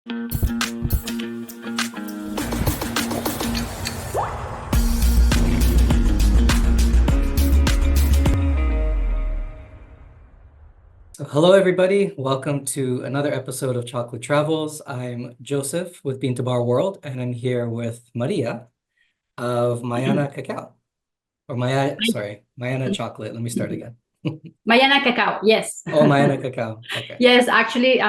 Hello, everybody. Welcome to another episode of Chocolate Travels. I'm Joseph with Bean to Bar World, and I'm here with Maria of Mayana Cacao. Or Mayana Chocolate. Let me start again. Mayana Cacao, yes. Oh, Mayana Cacao. Okay. Yes, actually,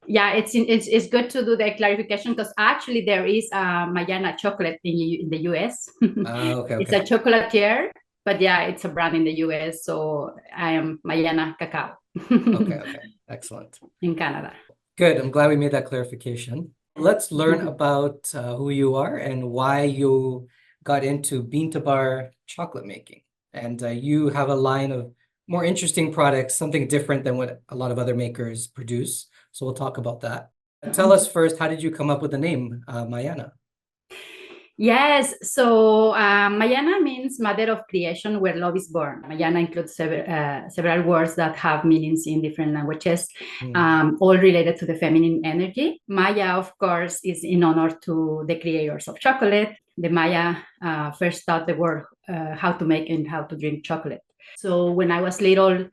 yeah, it's good to do the clarification because actually there is Mayana chocolate in the US. Okay, It's a chocolatier, but yeah, it's a brand in the US. So I am Mayana Cacao. Okay. Excellent. In Canada. Good. I'm glad we made that clarification. Let's learn about who you are and why you got into bean to bar chocolate making. And you have a line of more interesting products, something different than what a lot of other makers produce. So we'll talk about that. Tell us first, how did you come up with the name Mayana? Yes, so Mayana means mother of creation where love is born. Mayana includes several words that have meanings in different languages, all related to the feminine energy. Maya, of course, is in honor to the creators of chocolate. The Maya first taught the world how to make and how to drink chocolate. So when I was little,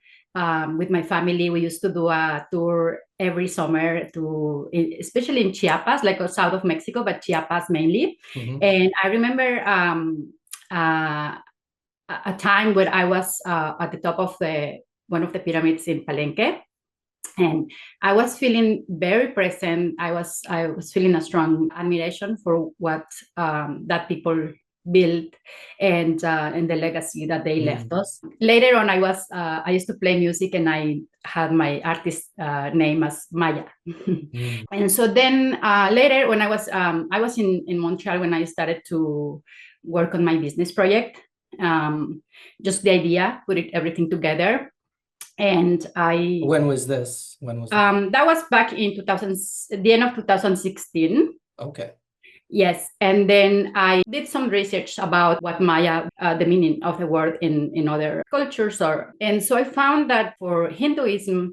with my family, we used to do a tour every summer especially in Chiapas, like south of Mexico, but Chiapas mainly. And I remember a time where I was at the top of one of the pyramids in Palenque, and I was feeling very present. I was feeling a strong admiration for what that people built and the legacy that they left us. Later on, I used to play music, and I had my artist name as Maya. And so then later, when I was in Montreal when I started to work on my business project, just the idea, everything together. And When was this? That was back in the end of 2016. Okay. Yes, and then I did some research about what Maya, the meaning of the word in other cultures are. And so I found that for Hinduism,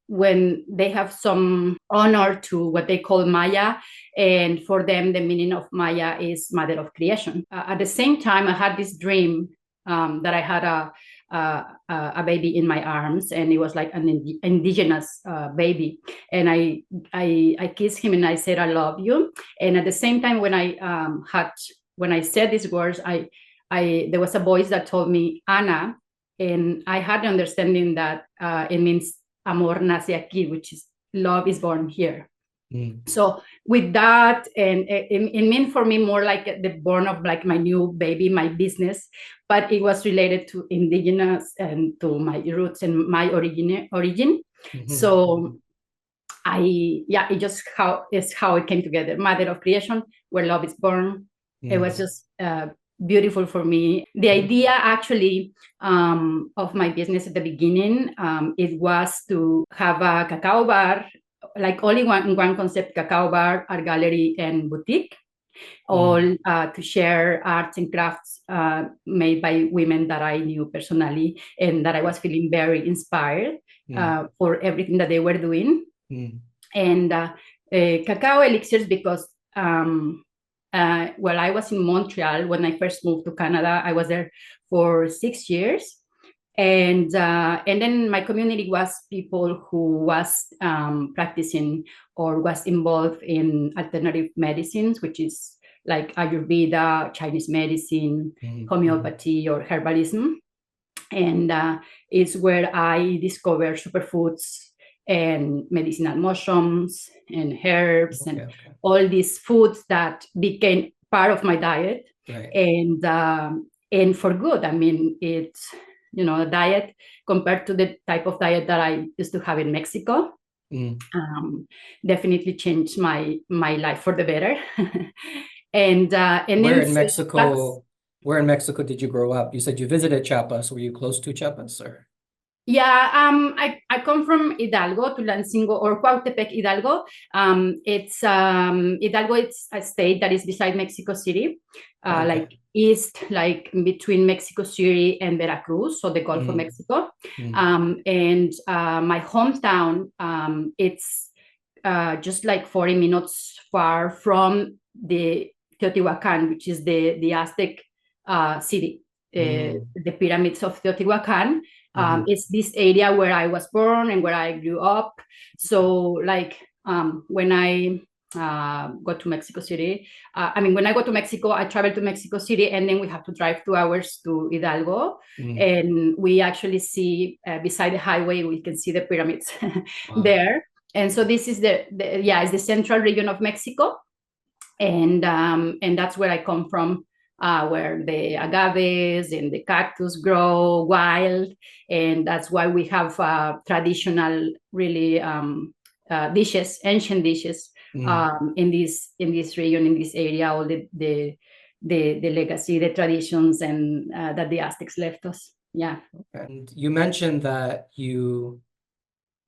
when they have some honor to what they call Maya, and for them, the meaning of Maya is mother of creation. At the same time, I had this dream that I had a baby in my arms, and it was like an indigenous baby, and I kissed him and I said I love you. And at the same time, when I said these words, there was a voice that told me Ana, and I had the understanding that it means amor nace aquí, which is love is born here. So with that, and it meant for me more like the born of like my new baby, my business, but it was related to indigenous and to my roots and my origin. So it just how it came together. Mother of creation, where love is born. It was just beautiful for me. The idea actually of my business at the beginning, it was to have a cacao bar, like only one concept: cacao bar, art gallery, and boutique, all to share arts and crafts made by women that I knew personally and that I was feeling very inspired for everything that they were doing. And Cacao Elixirs, because I was in Montreal when I first moved to Canada. I was there for 6 years. And then my community was people who was practicing or was involved in alternative medicines, which is like Ayurveda, Chinese medicine, homeopathy, or herbalism. And it's where I discovered superfoods and medicinal mushrooms and herbs and all these foods that became part of my diet. And for good. I mean, it's a diet compared to the type of diet that I used to have in Mexico. Definitely changed my life for the better. And where in Mexico did you grow up? You said you visited Chiapas. Were you close to Chiapas, or? Yeah, I come from Hidalgo, Tulancingo, or Cuautepec, Hidalgo. Hidalgo, it's a state that is beside Mexico City, like east, like between Mexico City and Veracruz, so the Gulf of Mexico. And my hometown, it's just like 40 minutes far from the Teotihuacan, which is the Aztec city, the pyramids of Teotihuacan. It's this area where I was born and where I grew up. So like when I go to Mexico City, when I go to Mexico, I travel to Mexico City, and then we have to drive 2 hours to Hidalgo. And we actually see beside the highway, we can see the pyramids there. And so this is it's the central region of Mexico. And that's where I come from, where the agaves and the cactus grow wild. And that's why we have traditional, really dishes, ancient dishes in this region, in this area, all the legacy, the traditions, and that the Aztecs left us. Yeah. And you mentioned that you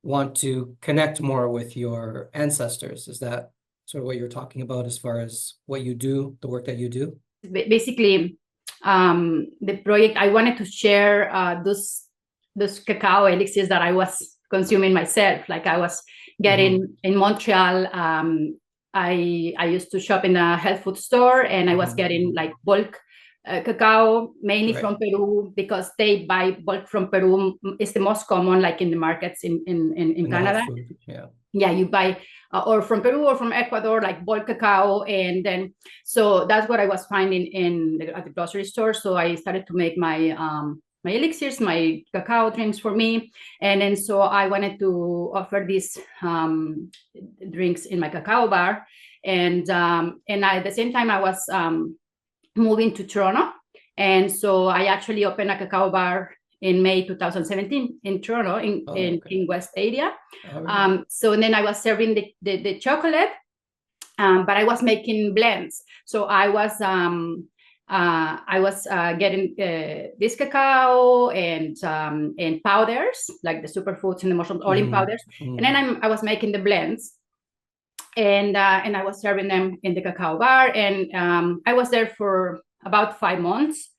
want to connect more with your ancestors. Is that sort of what you're talking about as far as what you do, the work that you do? Basically, the project, I wanted to share those cacao elixirs that I was consuming myself. Like I was getting in Montreal, I used to shop in a health food store, and I was getting like bulk cacao, mainly from Peru, because they buy bulk from Peru. It's the most common, like in the markets in Canada. Yeah, you buy or from Peru or from Ecuador, like bulk cacao. And then, so that's what I was finding at the grocery store. So I started to make my elixirs, my cacao drinks for me. And then, so I wanted to offer these drinks in my cacao bar. And at the same time, I was moving to Toronto. And so I actually opened a cacao bar in May 2017 in Toronto, in West area. So then I was serving the chocolate, but I was making blends. So I was getting this cacao and powders, like the superfoods and the mushrooms, all in powders. And then I was making the blends, and I was serving them in the cacao bar. And I was there for about 5 months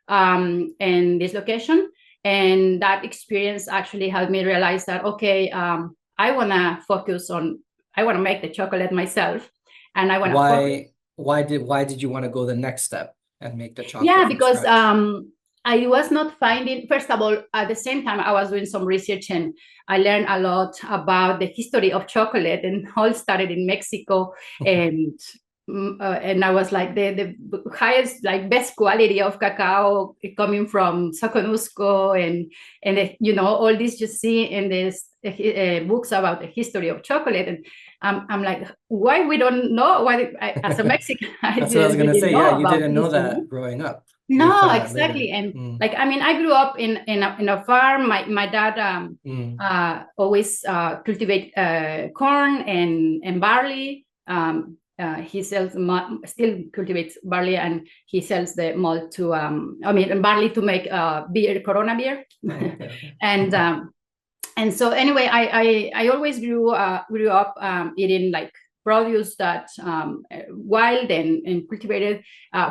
in this location. And that experience actually helped me realize that, okay, I want to make the chocolate myself. And I want to why did you want to go the next step and make the chocolate? Yeah, because I was not finding, first of all, at the same time, I was doing some research, and I learned a lot about the history of chocolate, and all started in Mexico. And I was like, the highest, like best quality of cacao coming from Soconusco, and all this you see in these books about the history of chocolate. And I'm like, why we don't know? Why as a Mexican, that's what I was gonna say. Yeah, you didn't know that growing up. No, exactly. And like, I grew up in a farm. My dad always cultivate corn and barley. He sells still cultivates barley, and he sells the malt to barley to make beer, Corona beer. And so anyway, I always grew up eating like produce that wild and cultivated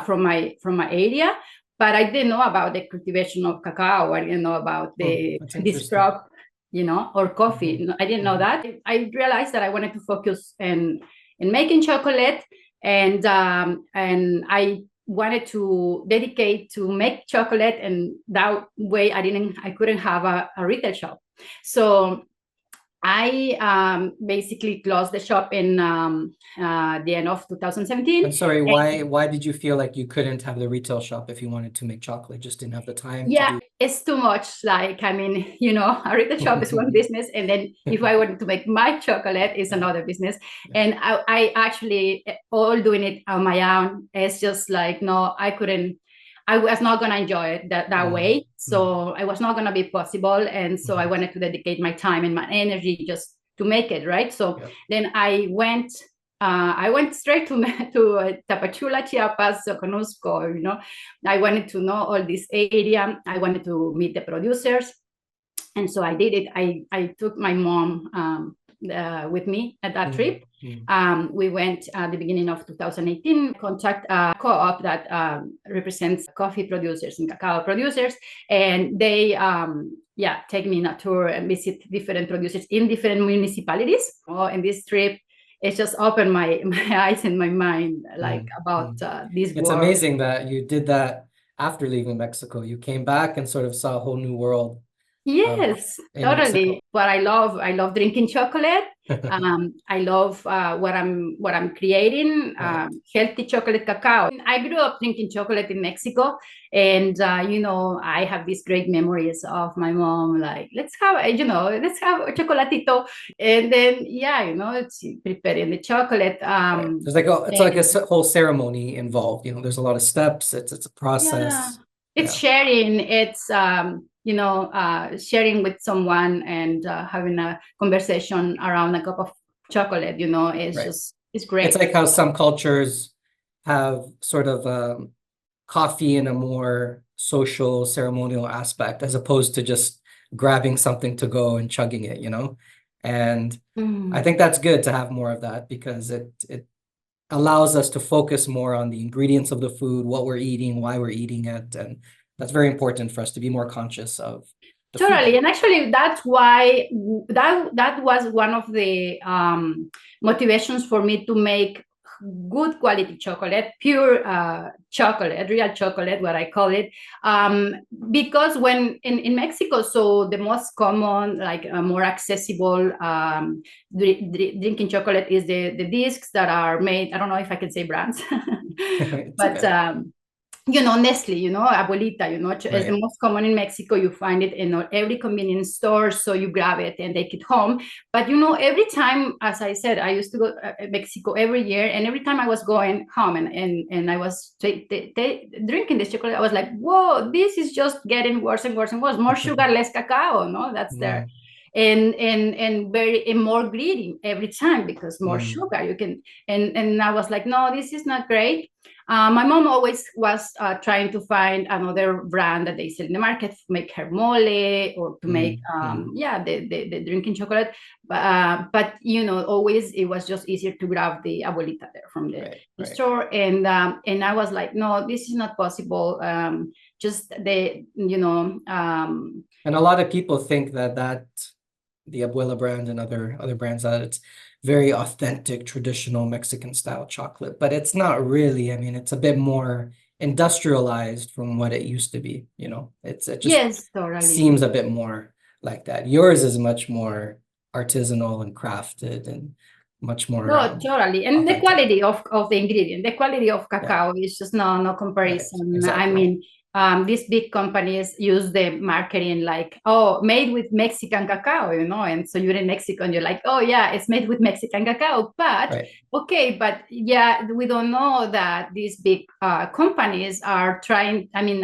from my area. But I didn't know about the cultivation of cacao. I didn't know about this crop, or coffee. I didn't know that. I realized that I wanted to focus in making chocolate, and I wanted to dedicate to make chocolate, and that way I couldn't have a retail shop. So I basically closed the shop in the end of 2017. I'm sorry, why did you feel like you couldn't have the retail shop if you wanted to make chocolate? Just didn't have the time? Yeah, it's too much. Like, a retail shop is one business, and then if I wanted to make my chocolate, it's another business. And I actually all doing it on my own. It's just like, no, I couldn't. I was not going to enjoy it that way. So it was not going to be possible. And so I wanted to dedicate my time and my energy just to make it, right? So then I went straight to Tapachula, Chiapas, Soconusco, I wanted to know all this area. I wanted to meet the producers. And so I did it. I took my mom with me at that trip. We went at the beginning of 2018, contact a co-op that represents coffee producers and cacao producers. And they take me on a tour and visit different producers in different municipalities. In this trip, it's just opened my eyes and my mind, like about this It's world. amazing that you did that after leaving Mexico. You came back and sort of saw a whole new world Yes, in totally. Mexico. But I love drinking chocolate. I love what I'm creating. Right. Healthy chocolate cacao. I grew up drinking chocolate in Mexico, and you know, I have these great memories of my mom. Like, let's have a chocolatito, and then yeah, you know, it's preparing the chocolate. Right. There's like a whole ceremony involved. There's a lot of steps. It's a Yeah, process. it's Yeah. sharing. It's sharing with someone and having a conversation around a cup of chocolate. You know, Right. it's It's great. like how some cultures have sort of coffee in a more social, ceremonial aspect, as opposed to just grabbing something to go and chugging it. And I Mm. think that's good to have more of that because it allows us to focus more on the ingredients of the food, what we're eating, why we're eating it, and that's very important for us to be more conscious of the food. Totally, and actually, that's why that was one of the motivations for me to make good quality chocolate, pure chocolate, real chocolate, what I call it, because when in Mexico, so the most common, like more accessible drinking chocolate is the discs that are made. I don't know if I can say brands, It's but okay. Nestle, Abuelita, is the Right. most common in Mexico. You find it in every convenience store, so you grab it and take it home. But every time, as I said, I used to go to Mexico every year, and every time I was going home and I was drinking this chocolate, I was like, whoa, this is just getting worse and worse and worse. More sugar, less cacao, no? That's there. Mm, And more greedy every time because more mm, sugar you can. And I was like, no, this is not great. My mom always was trying to find another brand that they sell in the market to make her mole or to make the drinking chocolate. But always it was just easier to grab the abuelita there from right, the right. store. And I was like, no, this is not possible. Just And a lot of people think that the Abuela brand and other brands that it's very authentic, traditional Mexican style chocolate, but it's not really. I mean, it's a bit more industrialized from what it used to be. It just yes, totally. seems a bit more like that. Yours is much more artisanal and crafted and much more No, totally. And the authentic. quality of the ingredient, the quality of Yeah, cacao is just no right. comparison. I Exactly. mean, these big companies use the marketing like, oh, made with Mexican cacao, and so you're in Mexico and you're like, oh yeah, it's made with Mexican cacao. But Right. okay, but yeah, we don't know that these big companies are trying, I mean,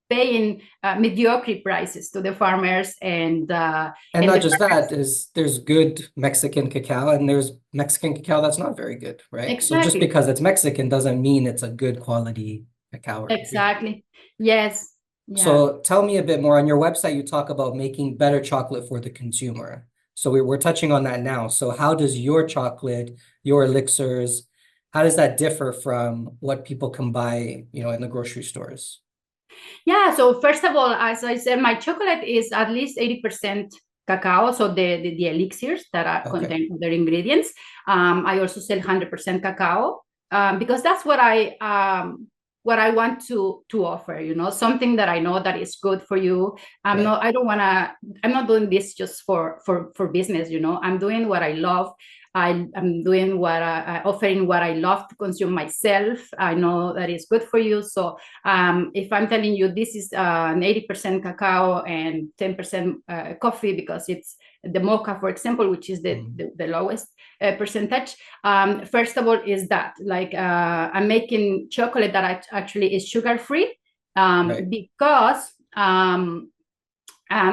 paying mediocre prices to the farmers And and not the just that, farmers. there's good Mexican cacao and there's Mexican cacao that's not very good, right? So just Exactly. because it's Mexican doesn't mean it's a good quality cacao or ingredient. Exactly. Yes. Yeah. So tell me a bit more. On your website, you talk about making better chocolate for the consumer. So we're touching on that now. So how does your chocolate, your elixirs, how does that differ from what people can buy, in the grocery stores? Yeah. So first of all, as I said, my chocolate is at least 80% cacao. So the elixirs that are Okay. contain other ingredients. I also sell 100% cacao because that's what I want to offer, something that I know that is good for you. Right. I'm not doing this just for business, I'm doing what I love. I'm doing offering what I love to consume myself. I know that is good for you. So if I'm telling you this is an 80% cacao and 10% coffee, because it's the mocha, for example, which is the lowest percentage. First of all, is that like I'm making chocolate that actually is sugar free Right. because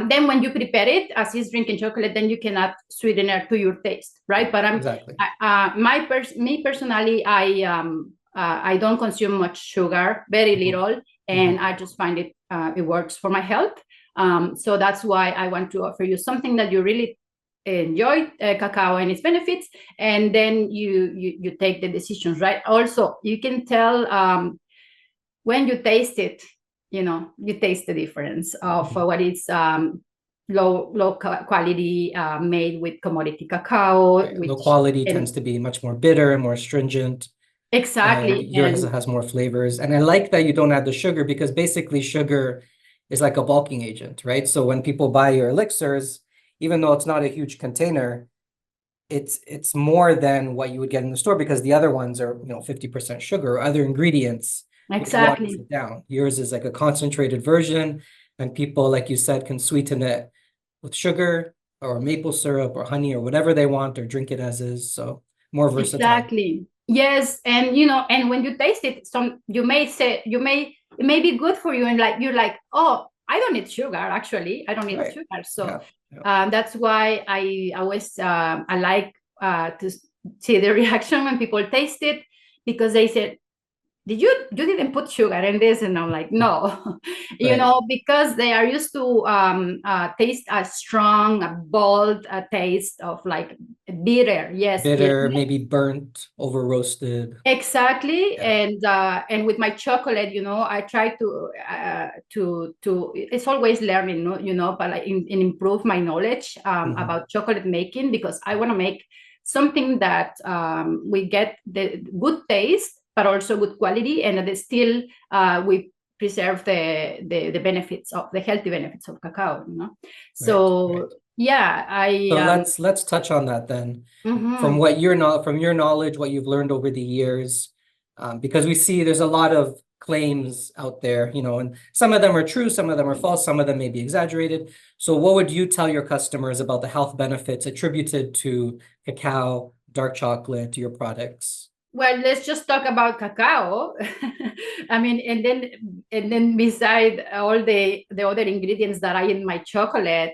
then when you prepare it as is drinking chocolate, then you can add sweetener to your taste, right? But Exactly. me personally, I don't consume much sugar, very little, and I just find it works for my health. So that's why I want to offer you something that you really enjoy, cacao and its benefits, and then you take the decisions, right? Also, you can tell when you taste it, you taste the difference of what it's quality made with commodity cacao, Right. Low which quality tends to be much more bitter and more stringent, and exactly. yours has more flavors. And I like that you don't add the sugar because basically sugar is like a bulking agent, right? So when people buy your elixirs, even though it's not a huge container, it's more than what you would get in the store because the other ones are, 50% sugar or other ingredients, which waters Exactly. it down. Yours is like a concentrated version, and people, like you said, can sweeten it with sugar or maple syrup or honey or whatever they want or drink it as is. So more versatile. Exactly. Yes, and and when you taste it, you may say it may be good for you, and like you're like, oh, I don't need sugar. Actually, I don't need Right. sugar. So Yeah. Yeah. that's why I always I like to see the reaction when people taste it, because they said, you didn't put sugar in this, and I'm like, no. Right. Because they are used to taste a strong, a bold taste of like bitter. Yes, yes. Bitter, maybe burnt, over roasted. Exactly. Yeah. And with my chocolate, I try to it's always learning, but like improve my knowledge Mhm. about chocolate making, because I want to make something that we get the good taste but also good quality, and that still we preserve the benefits of the healthy benefits of cacao. Right. So Right. yeah, I So let's touch on that then. From mhm. what you're not from your knowledge, what you've learned over the years, because we see there's a lot of claims out there, and some of them are true, some of them are false, some of them may be exaggerated. So what would you tell your customers about the health benefits attributed to cacao, dark chocolate, your products? Well, let's just talk about cacao. I mean, and then beside all the other ingredients that are in my chocolate,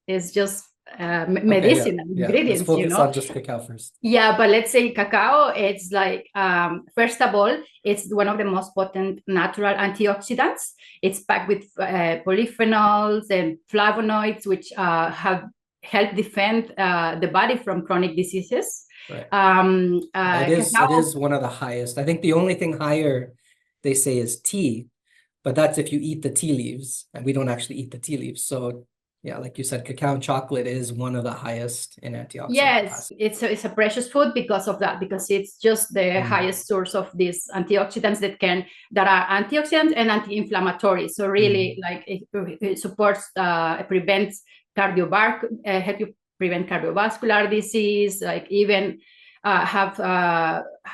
is just Okay, yeah, medicinal yeah. Let's ingredients. focus on just cacao first. Yeah, but let's say cacao, it's like, first of all, it's one of the most potent natural antioxidants. It's packed with polyphenols and flavonoids, which have helped defend the body from chronic diseases. Right. Yeah, it Cacao. is one of the highest. I think the only thing higher they say is tea, but that's if you eat the tea leaves, and we don't actually eat the tea leaves. So yeah, like you said, cacao and chocolate is one of the highest in antioxidant Yes, capacity. it's a precious food because of that, because it's just the Mm, highest source of these antioxidants that are antioxidants and anti-inflammatory. So really, mm, like it supports, prevents help you prevent cardiovascular disease, like even have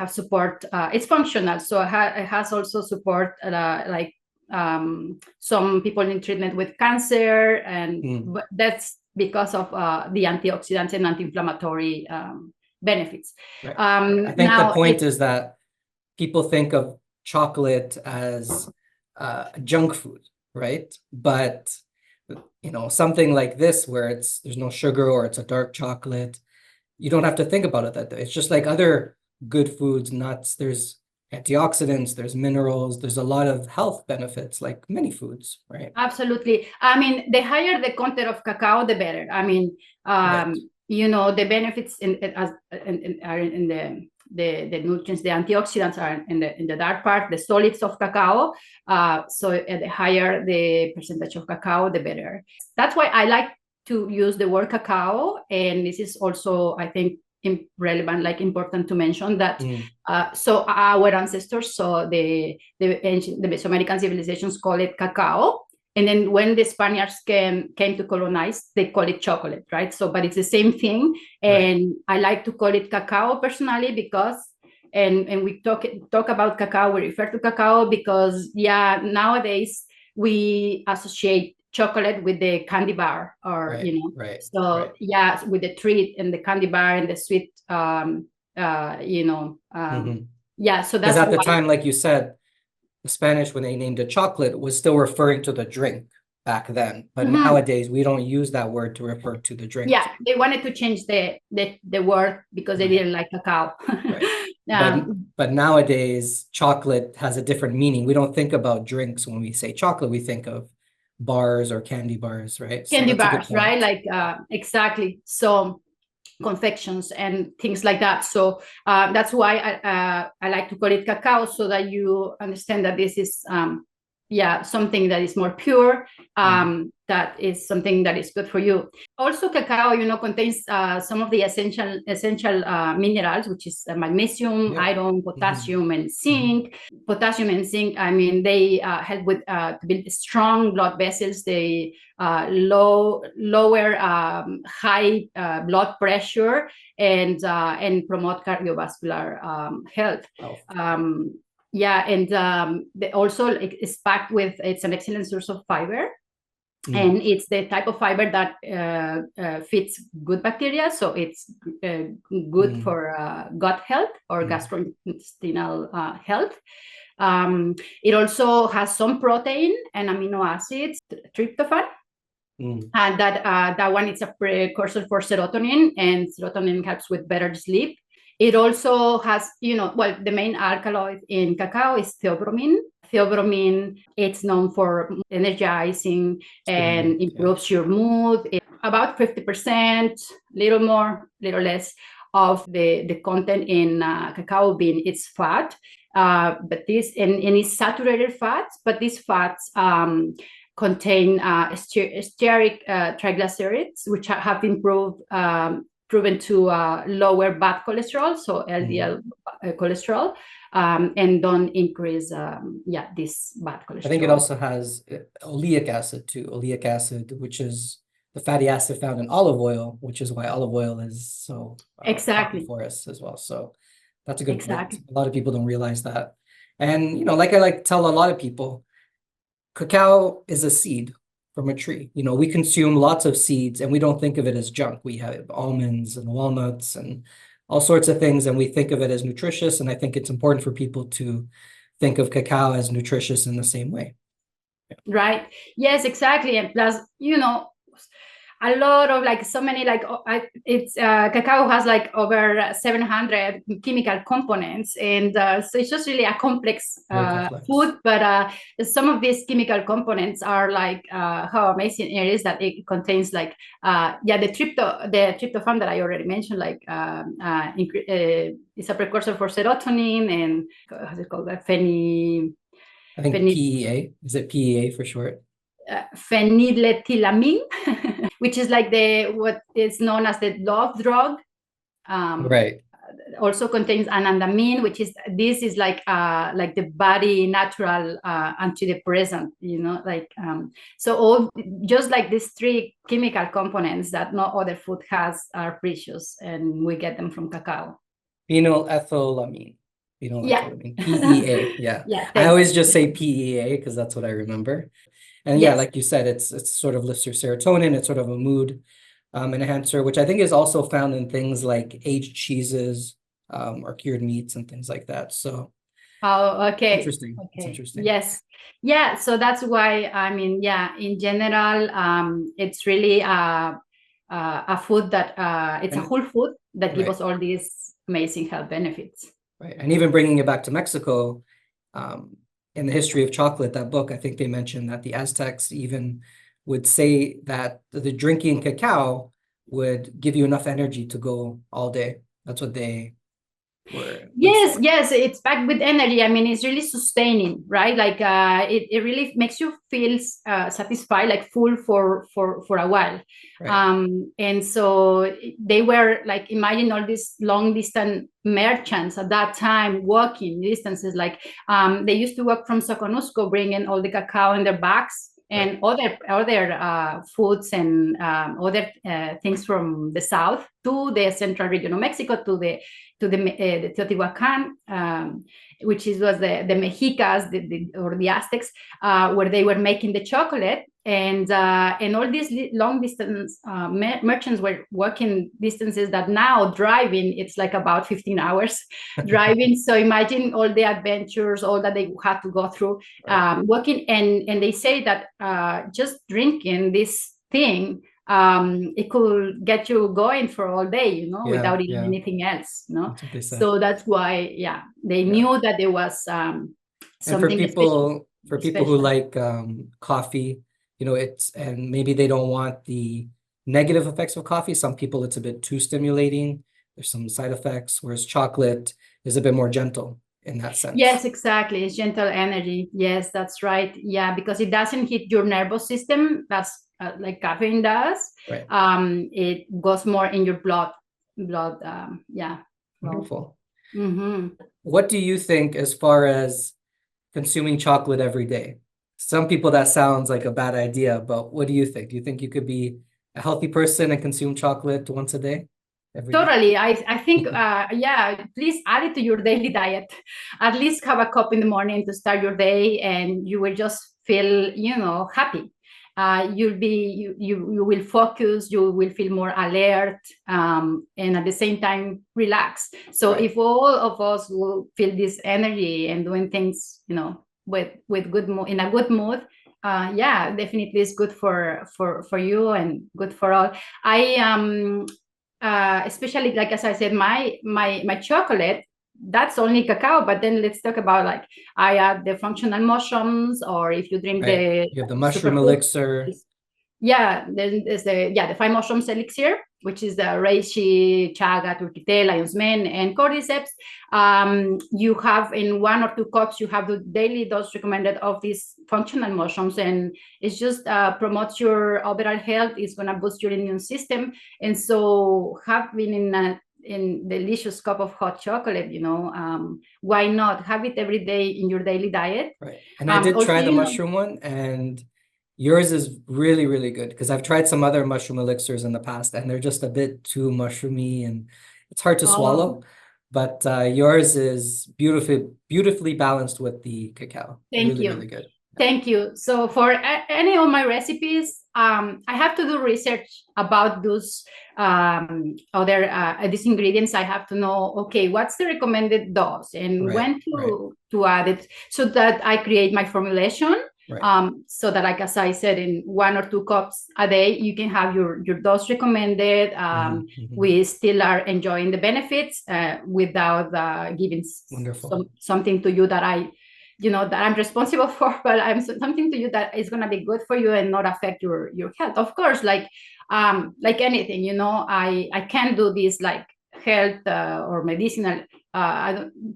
support. It's functional, so it has also support, like some people in treatment with cancer, and mm. that's because of the antioxidants and anti-inflammatory benefits. Right. Right. I think the Now, point is that people think of chocolate as junk food, right? But something like this where there's no sugar or it's a dark chocolate, you don't have to think about it that way. It's just like other good foods, nuts. There's antioxidants, there's minerals, there's a lot of health benefits like many foods, right? absolutely. I mean, the higher the content of cacao, the better. I mean, Right. the benefits are in the nutrients, the antioxidants are in the dark part, the solids of cacao. So the higher the percentage of cacao, the better. That's why I like to use the word cacao, and this is also, I think, relevant, like important to mention that. Mm, So our ancestors, so the Mesoamerican civilizations call it cacao, and then when the Spaniards came to colonize, they call it chocolate, right? So, but it's the same thing, right. and I like to call it cacao personally, because and we talk about cacao, we refer to cacao because, yeah, nowadays we associate chocolate with the candy bar, or Right. Right. so Right. yeah, with the treat and the candy bar and the sweet, uh you know um Mm-hmm. yeah, so Because that's at the why. time, like you said, the Spanish, when they named it chocolate, was still referring to the drink back then. But Mhm. nowadays, we don't use that word to refer to the drink. Yeah, they wanted to change the word because they Right. didn't like cacao. Right. But um but nowadays, chocolate has a different meaning. We don't think about drinks when we say chocolate. We think of bars or candy bars, right? So Candy that's a good bars, right? point. Like, exactly. So confections and things like that. So that's why I like to call it cacao, so that you understand that this is something that is more pure, that is something that is good for you. Also, cacao, contains some of the essential minerals, which is magnesium, iron, potassium, and zinc. Potassium and zinc, I mean, they help with to build strong blood vessels. They lower high blood pressure and promote cardiovascular health. It's packed with, it's an excellent source of fiber. And it's the type of fiber that fits good bacteria. So it's good for gut health or gastrointestinal health. It also has some protein and amino acids, tryptophan. And that one is a precursor for serotonin, and serotonin helps with better sleep. It also has, the main alkaloid in cacao is theobromine. Theobromine, it's known for energizing and improves your mood. About 50%, little more, little less of the content in cacao bean, it's fat. But this, and it's saturated fats, but these fats contain stearic triglycerides, which have been proven to lower bad cholesterol, so LDL cholesterol, and don't increase this bad cholesterol. I think it also has oleic acid too. Oleic acid, which is the fatty acid found in olive oil, which is why olive oil is so healthy for us as well. So that's a good point. A lot of people don't realize that. And, like I like to tell a lot of people, cacao is a seed from a tree. We consume lots of seeds and we don't think of it as junk. We have almonds and walnuts and all sorts of things, and we think of it as nutritious. And I think it's important for people to think of cacao as nutritious in the same way. Right. Yes, exactly. And plus, a lot of so many cacao has over 700 chemical components, and so it's just really a complex food. But some of these chemical components are how amazing it is that it contains the tryptophan that I already mentioned, it's a precursor for serotonin, and how's it called? I think PEA. Is it PEA for short? Phenylethylamine, which is what is known as the love drug. Right. Also contains anandamide, which is the body natural antidepressant. So all just these three chemical components that no other food has are precious, and we get them from cacao. Phenylethylamine. PEA. I always just say PEA because that's what I remember. And like you said, it's sort of lifts your serotonin. It's sort of a mood enhancer, which I think is also found in things like aged cheeses or cured meats and things like that. So okay. Interesting. Okay. It's interesting. Yes. Yeah. So that's why, in general, it's really a food that it's a whole food that gives us all these amazing health benefits. Right. And even bringing it back to Mexico, in the history of chocolate, that book, I think they mentioned that the Aztecs even would say that the drinking cacao would give you enough energy to go all day. That's what they were. Yes, it's packed with energy. It's really sustaining, right? It really makes you feel satisfied, full for a while. Right. And so they were imagine all these long distance merchants at that time walking distances. They used to walk from Soconusco, bringing all the cacao in their bags and other foods and other things from the south to the central region of Mexico, to the Teotihuacan, which was the Mexicas or the Aztecs, where they were making the chocolate, and all these long distance merchants were walking distances that now driving it's about 15 hours driving. So imagine all the adventures, all that they had to go through, walking, and they say that just drinking this thing, it could get you going for all day, without eating anything else. So that's why, they knew that there was something special. For people who like coffee, and maybe they don't want the negative effects of coffee. Some people, it's a bit too stimulating. There's some side effects, whereas chocolate is a bit more gentle. in that sense. Yes, exactly. It's gentle energy. Yes, that's right. Yeah, because it doesn't hit your nervous system. That's like caffeine does. Right. It goes more in your blood. Yeah. Wonderful. Mm-hmm. What do you think as far as consuming chocolate every day? Some people that sounds like a bad idea, but what do you think? Do you think you could be a healthy person and consume chocolate once a day? Every day? Totally. I think, yeah, please add it to your daily diet. At least have a cup in the morning to start your day, and you will just feel, happy. You will focus, you will feel more alert, and at the same time relax. So Right. if all of us will feel this energy and doing things, with good mood, in a good mood, yeah, definitely it's good for you and good for all. Especially, like, as I said, my chocolate, that's only cacao. But then let's talk about, like, I add the functional mushrooms, or if you drink Right. the You have the mushroom superfood. elixir. Yeah, then there's the 5 mushrooms elixir, which is the reishi, chaga, turkite, lion's mane, and cordyceps. You have in 1 or 2 cups, you have the daily dose recommended of these functional mushrooms, and it's just promotes your overall health. It's gonna boost your immune system, and so having in delicious cup of hot chocolate, why not have it every day in your daily diet? Right. And I did Also, try the mushroom one, and yours is really, really good because I've tried some other mushroom elixirs in the past, and they're just a bit too mushroomy and it's hard to swallow. But yours is beautifully balanced with the cacao. Thank Really, you. really good. Thank you. So for any of my recipes, I have to do research about those other these ingredients. I have to know, okay, what's the recommended dose and Right, when right, to add it, so that I create my formulation. right. So that, like, as I said, in 1 or 2 cups a day, you can have your dose recommended. We still are enjoying the benefits without giving Wonderful. something to you that that I'm responsible for, but I'm something to you that is going to be good for you and not affect your health. Of course, like anything, I can't do this like health or medicinal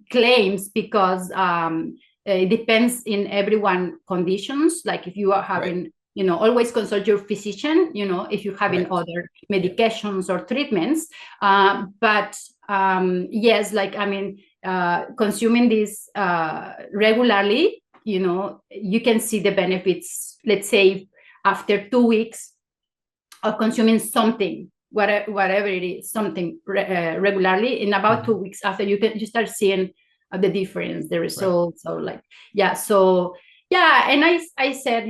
claims, because it depends in everyone conditions. Like, if you are having, always consult your physician, if you're having other medications or treatments. But yes, like, I mean, consuming this regularly, you can see the benefits, let's say, after 2 weeks of consuming something, whatever it is, something regularly. In about 2 weeks after, you start seeing the difference, the results. So, like, yeah. So, yeah. And I said,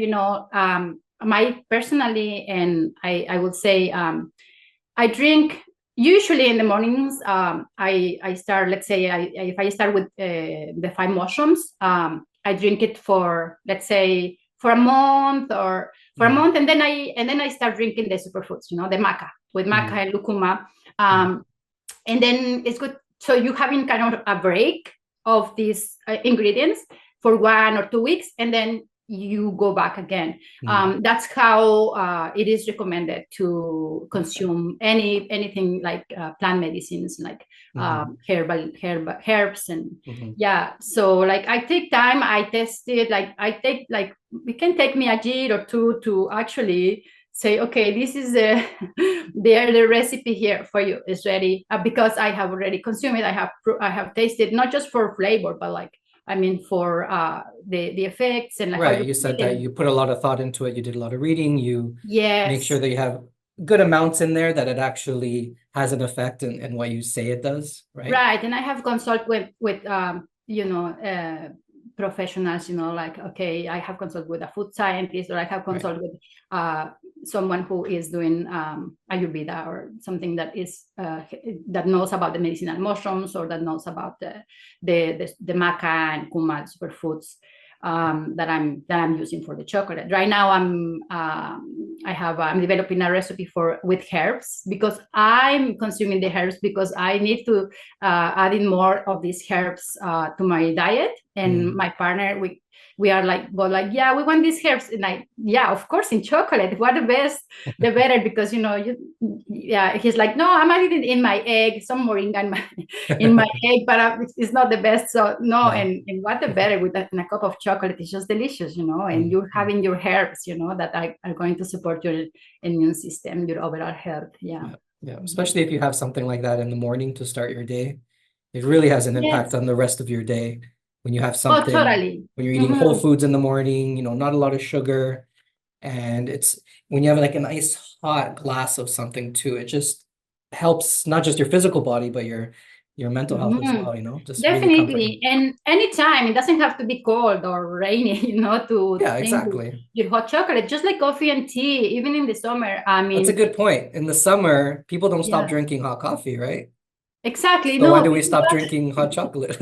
my personally, and I would say, I drink usually in the mornings. I start, let's say, if I start with the 5 mushrooms, I drink it for, let's say, for a month or for a month, and then I start drinking the superfoods, the maca with maca and lucuma, and then it's good. So you having kind of a break of these ingredients for 1 or 2 weeks, and then you go back again. That's how it is recommended to consume anything like plant medicines, like herbs, and yeah. So, like, I take time, I test it, like it can take me a year or two to actually say, okay, this is the recipe here for you is ready, because I have already consumed it. I have tasted, not just for flavor, but, like, I mean, for the effects and, like, right. You said that you put a lot of thought into it. You did a lot of reading. You make sure that you have good amounts in there, that it actually has an effect in what you say it does, right? Right. And I have consulted with professionals, like, okay, I have consulted with a food scientist, or I have consulted with someone who is doing Ayurveda, or something that is that knows about the medicinal mushrooms, or that knows about the maca and kuma superfoods that I'm using for the chocolate. Right now, I'm developing a recipe with herbs, because I'm consuming the herbs, because I need to add in more of these herbs to my diet. And my partner, we are like, well, like, yeah, we want these herbs. And yeah, of course, in chocolate, what the best, the better, because, yeah, he's like, no, I'm adding it in my egg, some moringa in my egg, but it's not the best. So no, and what the better with that in a cup of chocolate. It's just delicious, and you're having your herbs, that are going to support your immune system, your overall health. Yeah. Yeah, especially if you have something like that in the morning to start your day. It really has an impact on the rest of your day when you have something, totally. when you're eating whole foods in the morning, not a lot of sugar. And it's when you have like a nice hot glass of something too, it just helps not just your physical body, but your mental health as well, just really Definitely. comforting. And anytime, it doesn't have to be cold or rainy, to Yeah, drink exactly. your hot chocolate, just like coffee and tea, even in the summer. I mean, That's a good point. In the summer, people don't stop yeah, drinking hot coffee, right? exactly. So why No, do we stop drinking hot chocolate?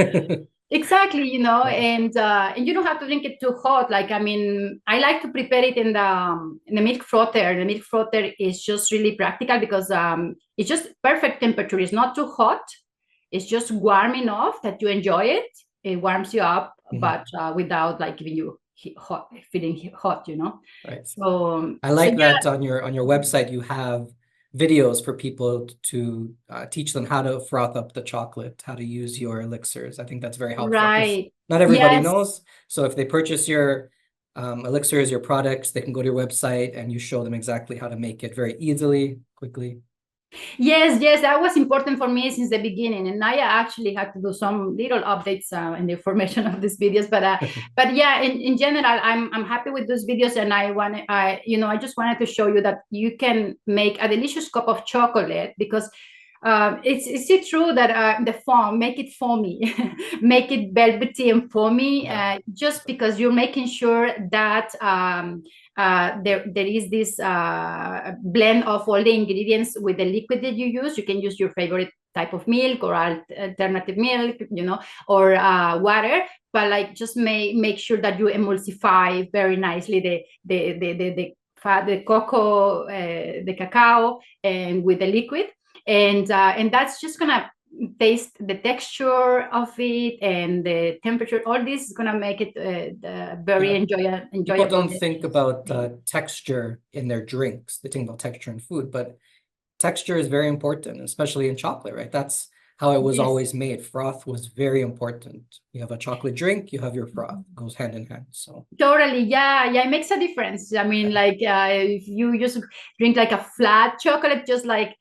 exactly, Yeah. and you don't have to drink it too hot. Like, I mean, I like to prepare it in the milk frother. The milk frother is just really practical because it's just perfect temperature. It's not too hot. It's just warm enough that you enjoy it. It warms you up, but without like giving you hot, feeling hot, Right. So I like yeah. that on your website you have videos for people to teach them how to froth up the chocolate, how to use your elixirs. I think that's very helpful because Right. not everybody Yes. knows. So if they purchase your elixirs, your products, they can go to your website and you show them exactly how to make it very easily, quickly. Yes, that was important for me since the beginning, and I actually had to do some little updates in the formation of these videos. But yeah, in general, I'm happy with those videos, and I just wanted to show you that you can make a delicious cup of chocolate because is it true that the foam, make it foamy, make it velvety and foamy, just because you're making sure that there is this blend of all the ingredients with the liquid that you use. You can use your favorite type of milk or alternative milk, or water, but like just make sure that you emulsify very nicely the fat, the cocoa, the cacao, and with the liquid, and that's just gonna taste the texture of it and the temperature. All this is gonna make it very enjoyable. People don't think about texture in their drinks. They think about texture in food, but texture is very important, especially in chocolate, right? That's how it was always made. Froth was very important. You have a chocolate drink, you have your froth. It goes hand in hand. So totally, yeah, it makes a difference. I mean, like if you just drink like a flat chocolate, just like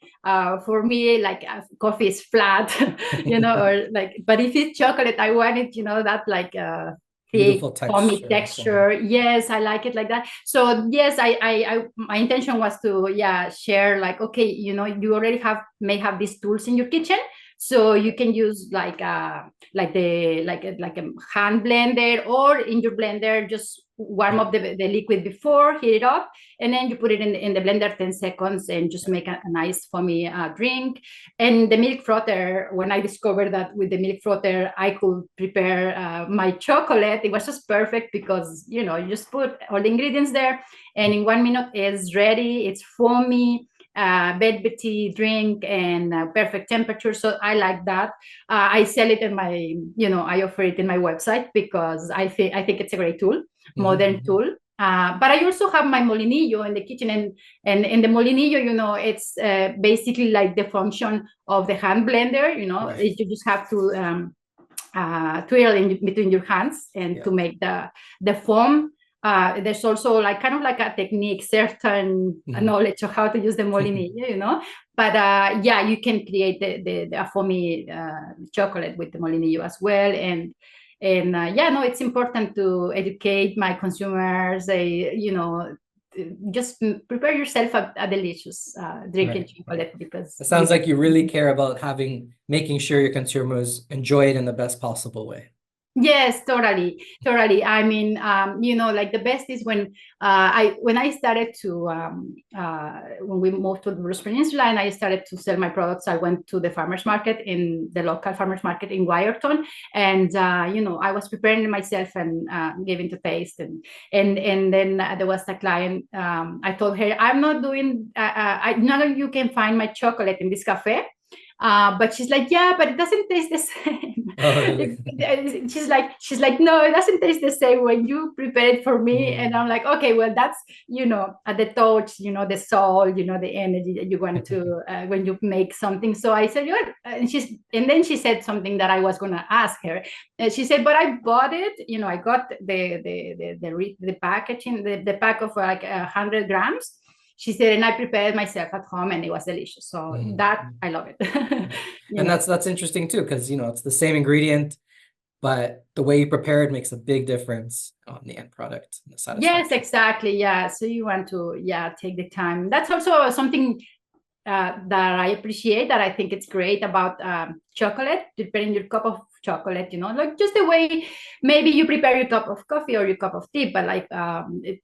for me, like coffee is flat, or like. But if it's chocolate, I want it, that like thick, beautiful foamy texture. Yes, I like it like that. So yes, I my intention was to share like, okay, you already may have these tools in your kitchen, so you can use like a hand blender, or in your blender, just warm up the liquid before, heat it up, and then you put it in the blender 10 seconds and just make a nice foamy drink. And the milk frother, when I discovered that with the milk frother I could prepare my chocolate, it was just perfect because you just put all the ingredients there, and in 1 minute it's ready. It's foamy, velvety drink, and perfect temperature. So I like that. I sell it in my, I offer it in my website because I think it's a great tool, modern tool. But I also have my molinillo in the kitchen, and in the molinillo, it's basically like the function of the hand blender. You just have to twirl in between your hands and to make the foam. There's also like kind of like a technique, certain knowledge of how to use the molinillo, but you can create the foamy chocolate with the molinillo as well. And it's important to educate my consumers. Just prepare yourself a delicious drinking chocolate, because it sounds like you really care about making sure your consumers enjoy it in the best possible way. Yes, totally. I mean, like the best is when I started to when we moved to the Bruce Peninsula and I started to sell my products. I went to the farmers market, in the local farmers market in Wyerton, and I was preparing myself and giving to taste, and then there was a client. I told her, I'm not doing. I know you can find my chocolate in this cafe. But she's like, yeah, but it doesn't taste the same. Oh, really? She's like, no, it doesn't taste the same when you prepare it for me. And Mm. I'm like, okay, well, that's, at the touch, the soul, the energy that you want to, when you make something. So I said, yeah. And then she said something that I was going to ask her. She said, but I bought it, I got the packaging, the pack of like 100 grams. She said, and I prepared myself at home and it was delicious. So that, I love it. And that's interesting too, because it's the same ingredient, but the way you prepare it makes a big difference on the end product and the satisfaction. Yes, exactly. Yeah. So you want to, take the time. That's also something that I appreciate, that I think it's great about chocolate, preparing your cup of chocolate, like just the way maybe you prepare your cup of coffee or your cup of tea, but like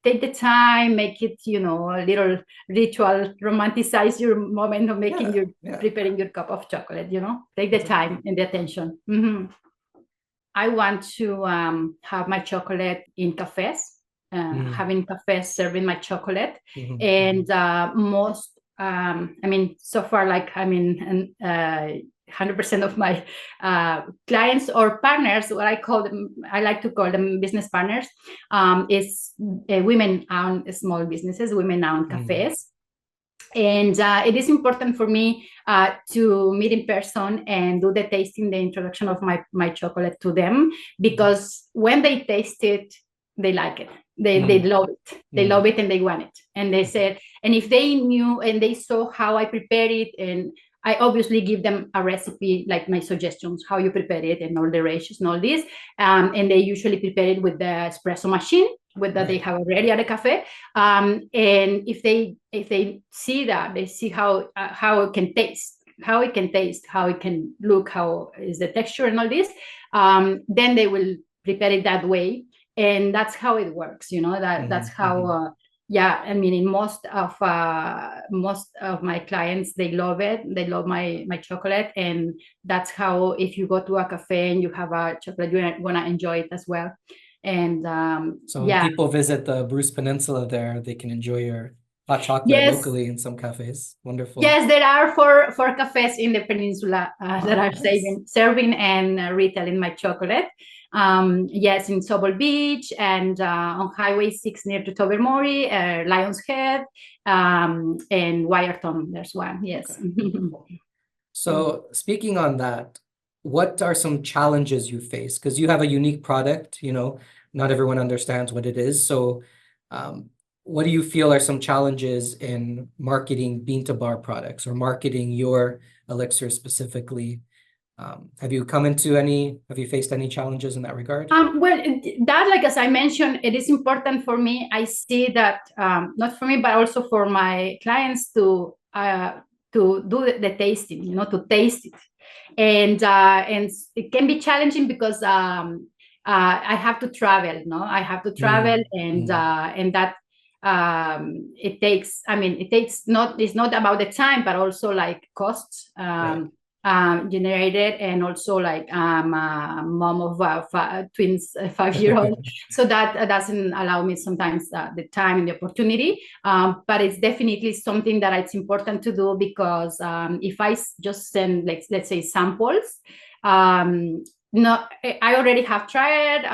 take the time, make it, a little ritual, romanticize your moment of making preparing your cup of chocolate, take the time and the attention. I want to have my chocolate in cafes, having cafes serving my chocolate. And so far, 100% of my clients or partners, what I like to call them business partners, is women-owned small businesses, women-owned cafes. And it is important for me to meet in person and do the tasting, the introduction of my chocolate to them, because when they taste it, they like it. They love it. They love it and they want it. And they said, and if they knew and they saw how I prepare it, and I obviously give them a recipe, like my suggestions, how you prepare it and all the ratios and all this. And they usually prepare it with the espresso machine, that they have already at a cafe. And if they see that, they see how it can taste, how it can look, how is the texture and all this, then they will prepare it that way. And that's how it works, that's how in most of my clients, they love it. They love my chocolate. And that's how, if you go to a cafe and you have a chocolate, you're gonna enjoy it as well. And so when people visit the Bruce Peninsula there, they can enjoy your hot chocolate locally in some cafes. Wonderful. Yes, there are four cafes in the peninsula that are serving and retailing my chocolate. Yes, in Sobol Beach and on Highway 6 near to Tobermory, Lion's Head, and Wyerton. There's one. Yes. Okay. So speaking on that, what are some challenges you face? Because you have a unique product, not everyone understands what it is. So what do you feel are some challenges in marketing bean to bar products or marketing your elixir specifically? Have you faced any challenges in that regard? Well, that, as I mentioned, it is important for me. I see that, not for me, but also for my clients to do the tasting, to taste it. And it can be challenging because I have to travel, I have to travel, and that it's not about the time, but also like costs generated, and also like I'm a mom of twins, 5-year-old. So that doesn't allow me sometimes the time and the opportunity, but it's definitely something that it's important to do, because if I just send, let's say, samples, I already have tried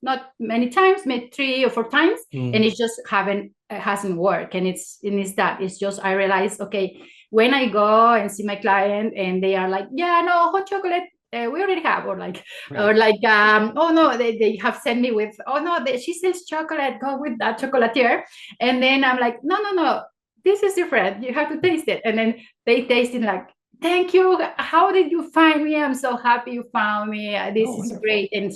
not many times, maybe 3 or 4 times, and it's just hasn't worked. And it's just, I realize, okay, when I go and see my client and they are like, yeah, no, hot chocolate, we already have, or like, oh no, they have sent me with, oh no, she sells chocolate, go with that chocolatier. And then I'm like, no, this is different. You have to taste it. And then they taste it like, thank you. How did you find me? I'm so happy you found me. This is wonderful. Great. And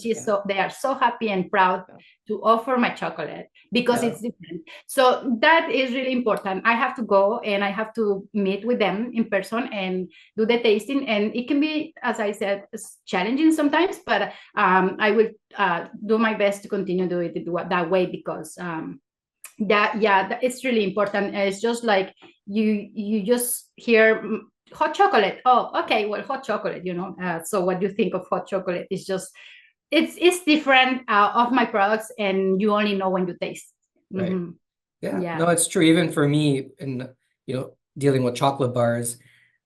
they are so happy and proud to offer my chocolate, because it's different. So that is really important. I have to go and I have to meet with them in person and do the tasting. And it can be, as I said, challenging sometimes, but I will do my best to continue doing it that way, because it's really important. It's just like you just hear hot chocolate. Oh, okay, well, hot chocolate, so what do you think of hot chocolate? It's just, it's different of my products, and you only know when you taste. Right. No, it's true. Even for me, in dealing with chocolate bars,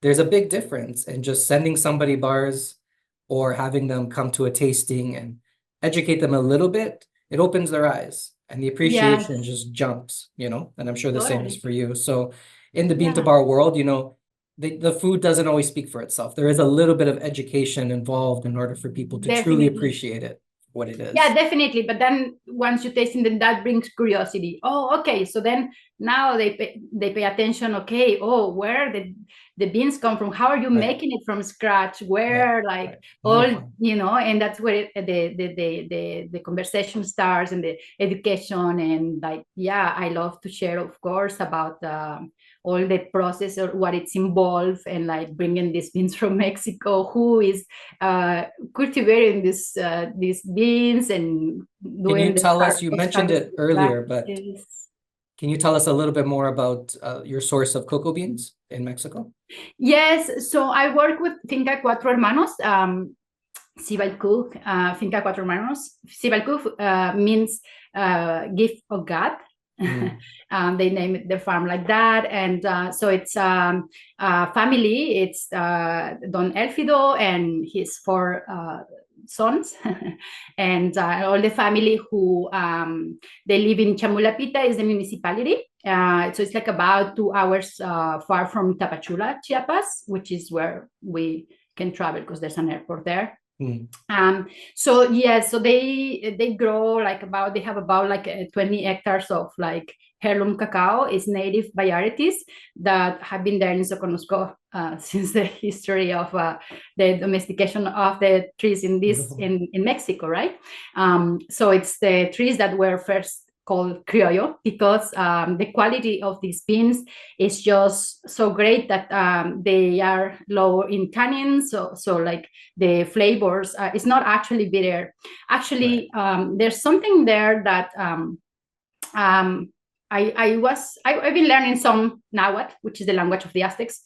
there's a big difference in just sending somebody bars or having them come to a tasting and educate them a little bit. It opens their eyes and the appreciation Yes, just jumps, and I'm sure the same is totally. for you. So in the bean to Yeah, bar world, the food doesn't always speak for itself. There is a little bit of education involved in order for people to truly definitely. appreciate it, what it Yeah, is. definitely. But then once you taste it, then that brings curiosity. Oh, okay. So then now they pay attention. Okay. Oh, where the beans come from? How are you Right, making it from scratch? right, Where like right. More all fun. and that's where the conversation starts and the education and like yeah, I love to share, of course, about all the process or what it's involved and like bringing these beans from Mexico. Who is cultivating these beans and Can you doing the tell us, you mentioned harvest it earlier, but practices. can you tell us a little bit more about your source of cocoa beans in Mexico? Yes, so I work with Finca Cuatro Hermanos, Sibalcook, Finca Cuatro Hermanos. Sibalcook means gift of God. Mm, They name it the farm like that, and so it's family. It's Don Elfido and his four sons, and all the family who they live in Chamulapita is the municipality. So it's like about 2 hours far from Tapachula, Chiapas, which is where we can travel because there's an airport there. mm, So yeah, so they grow they have about like 20 hectares of like heirloom cacao. Is native varieties that have been there in Soconusco since the history of the domestication of the trees in this beautiful. in Mexico, right? So it's the trees that were first called criollo because the quality of these beans is just so great that they are low in tannin, so like the flavors it's not actually bitter. Right. Actually there's something there that um, I've been learning some Nahuatl, which is the language of the Aztecs,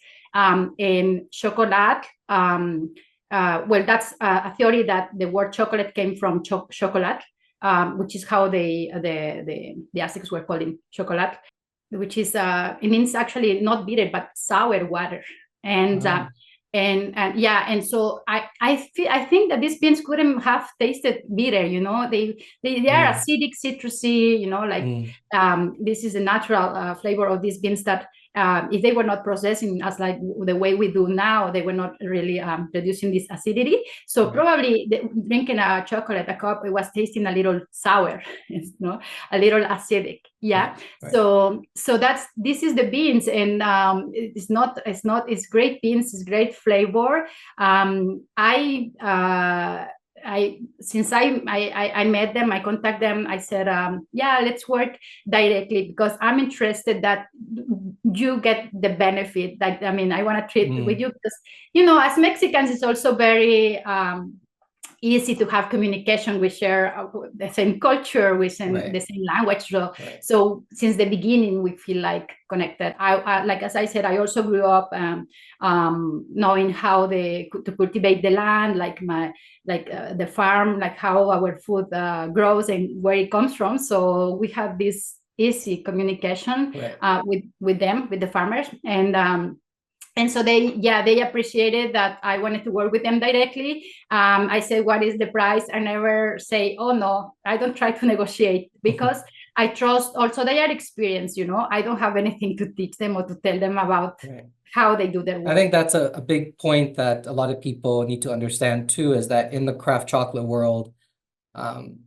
in chocolate. Well, that's a theory that the word chocolate came from chocolate, which is how the Aztecs were calling chocolate, which is it means actually not bitter but sour water, and Ah, and yeah, and so I think that these beans couldn't have tasted bitter. They are mm, acidic, citrusy. Like mm, this is a natural flavor of these beans that if they were not processing as like the way we do now, they were not really producing this acidity. So right, probably drinking a chocolate, a cup, it was tasting a little sour, a little acidic. right, Yeah. right. So this is the beans, and it's great beans, it's great flavor. I since I met them, I contact them. I said, yeah, let's work directly because I'm interested that you get the benefit. Like, I mean, I want to treat with Mm, you because as Mexicans, it's also very easy to have communication. We share the same culture, the right, same language. So, right. so since the beginning, we feel like connected. I like as I said, I also grew up knowing how to cultivate the land, like the farm, like how our food grows and where it comes from. So we have this easy communication Right. with them, with the farmers, and so they appreciated that I wanted to work with them directly. I said, what is the price? I never say, oh no, I don't try to negotiate because I trust also their experience. I don't have anything to teach them or to tell them about Right. how they do their I think work. that's a big point that a lot of people need to understand too, is that in the craft chocolate world, um,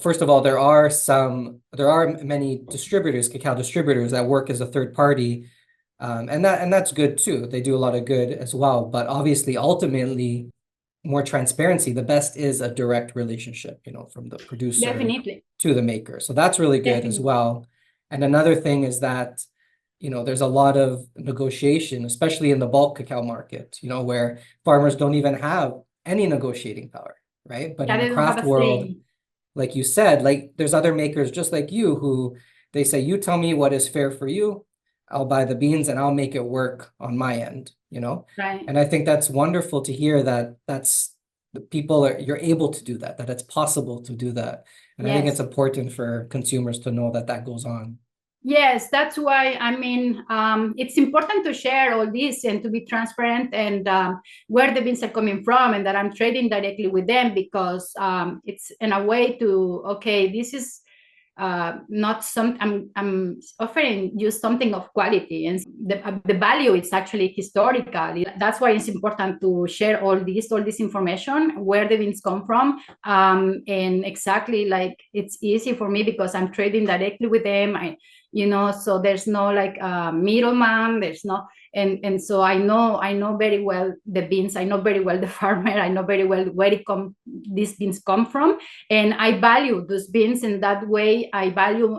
first of all, there are many distributors, cacao distributors that work as a third party. And that's good too. They do a lot of good as well. But obviously, ultimately, more transparency, the best is a direct relationship, from the producer Definitely, to the maker. So that's really good as definitely. well. And another thing is that, there's a lot of negotiation, especially in the bulk cacao market, where farmers don't even have any negotiating power, right? But Yeah, in the they don't have craft a world, say. like you said, like there's other makers just like you who they say, you tell me what is fair for you, I'll buy the beans and I'll make it work on my end. Right. And I think that's wonderful to hear that you're able to do that it's possible to do that. And I think it's Yes. important for consumers to know that that goes on. Yes, that's why, I mean, it's important to share all this and to be transparent, and where the beans are coming from, and that I'm trading directly with them, because it's in a way to, okay, this is not some, I'm offering you something of quality, and the value is actually historical. That's why it's important to share all this information, where the beans come from, and exactly, like, it's easy for me because I'm trading directly with them. So there's no like middleman, there's no, and so I know very well the beans, I know very well the farmer, I know very well where these beans come from, and I value those beans in that way. I value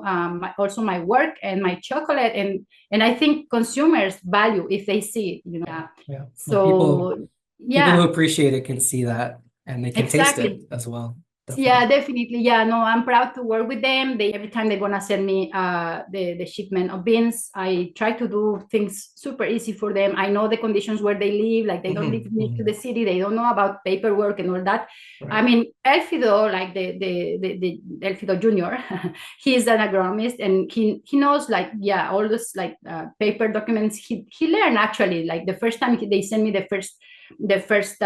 also my work and my chocolate, and I think consumers value if they see it. Yeah. So People who yeah, appreciate it can see that, and they can taste it exactly. as well. Yeah, Definitely. definitely. Yeah, no, I'm proud to work with them. Every time they're gonna send me the shipment of beans, I try to do things super easy for them. I know the conditions where they live, like they don't live near to the city, they don't know about paperwork and all that. Right. I mean, Elfido, like the Elfido Junior, he's an agronomist, and he knows, like, yeah, all those like paper documents. He learned, actually, like the first time they sent me the first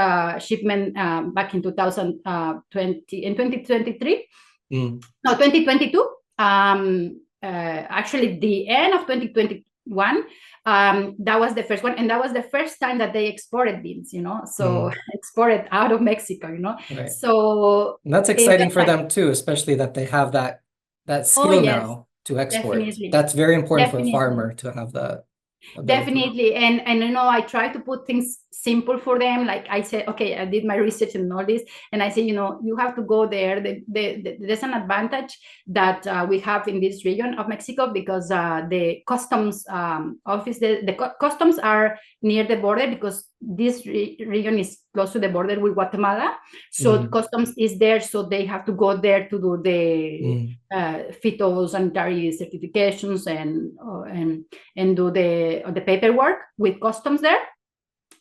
shipment back in 2020, in 2023. No, 2022. Actually, the end of 2021. That was the first one, and that was the first time that they exported beans. So exported out of Mexico. Right. So And that's exciting for them too, especially that they have that oh skill yes, now to export. definitely, That's very important for a definitely. farmer to have the ability. Definitely. And I try to put things simple for them. Like I said, okay, I did my research and all this, and I say, you have to go there. There's an advantage that we have in this region of Mexico, because the customs office, the customs are near the border, because this region is close to the border with Guatemala. So customs is there, so they have to go there to do the phytosanitary certifications, and do the paperwork with customs there.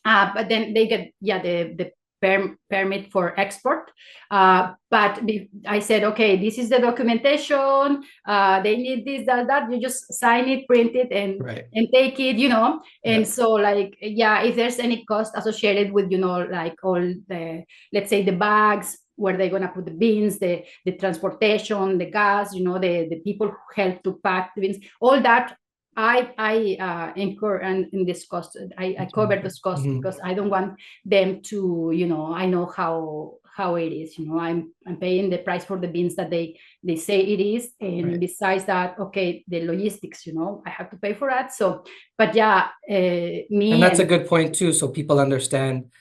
But then they get the permit for export. But I said, okay, this is the documentation. They need this, that. You just sign it, print it, and take it. And so, like, yeah, if there's any cost associated with like all the, let's say, the bags where they're gonna put the beans, the transportation, the gas, the people who help to pack the beans, all that I incur in this cost. I cover this cost because I don't want them to, I know how it is. I'm paying the price for the beans that they say it is, and besides that, okay, the logistics, I have to pay for that. So, but yeah, and that's a good point too, so people understand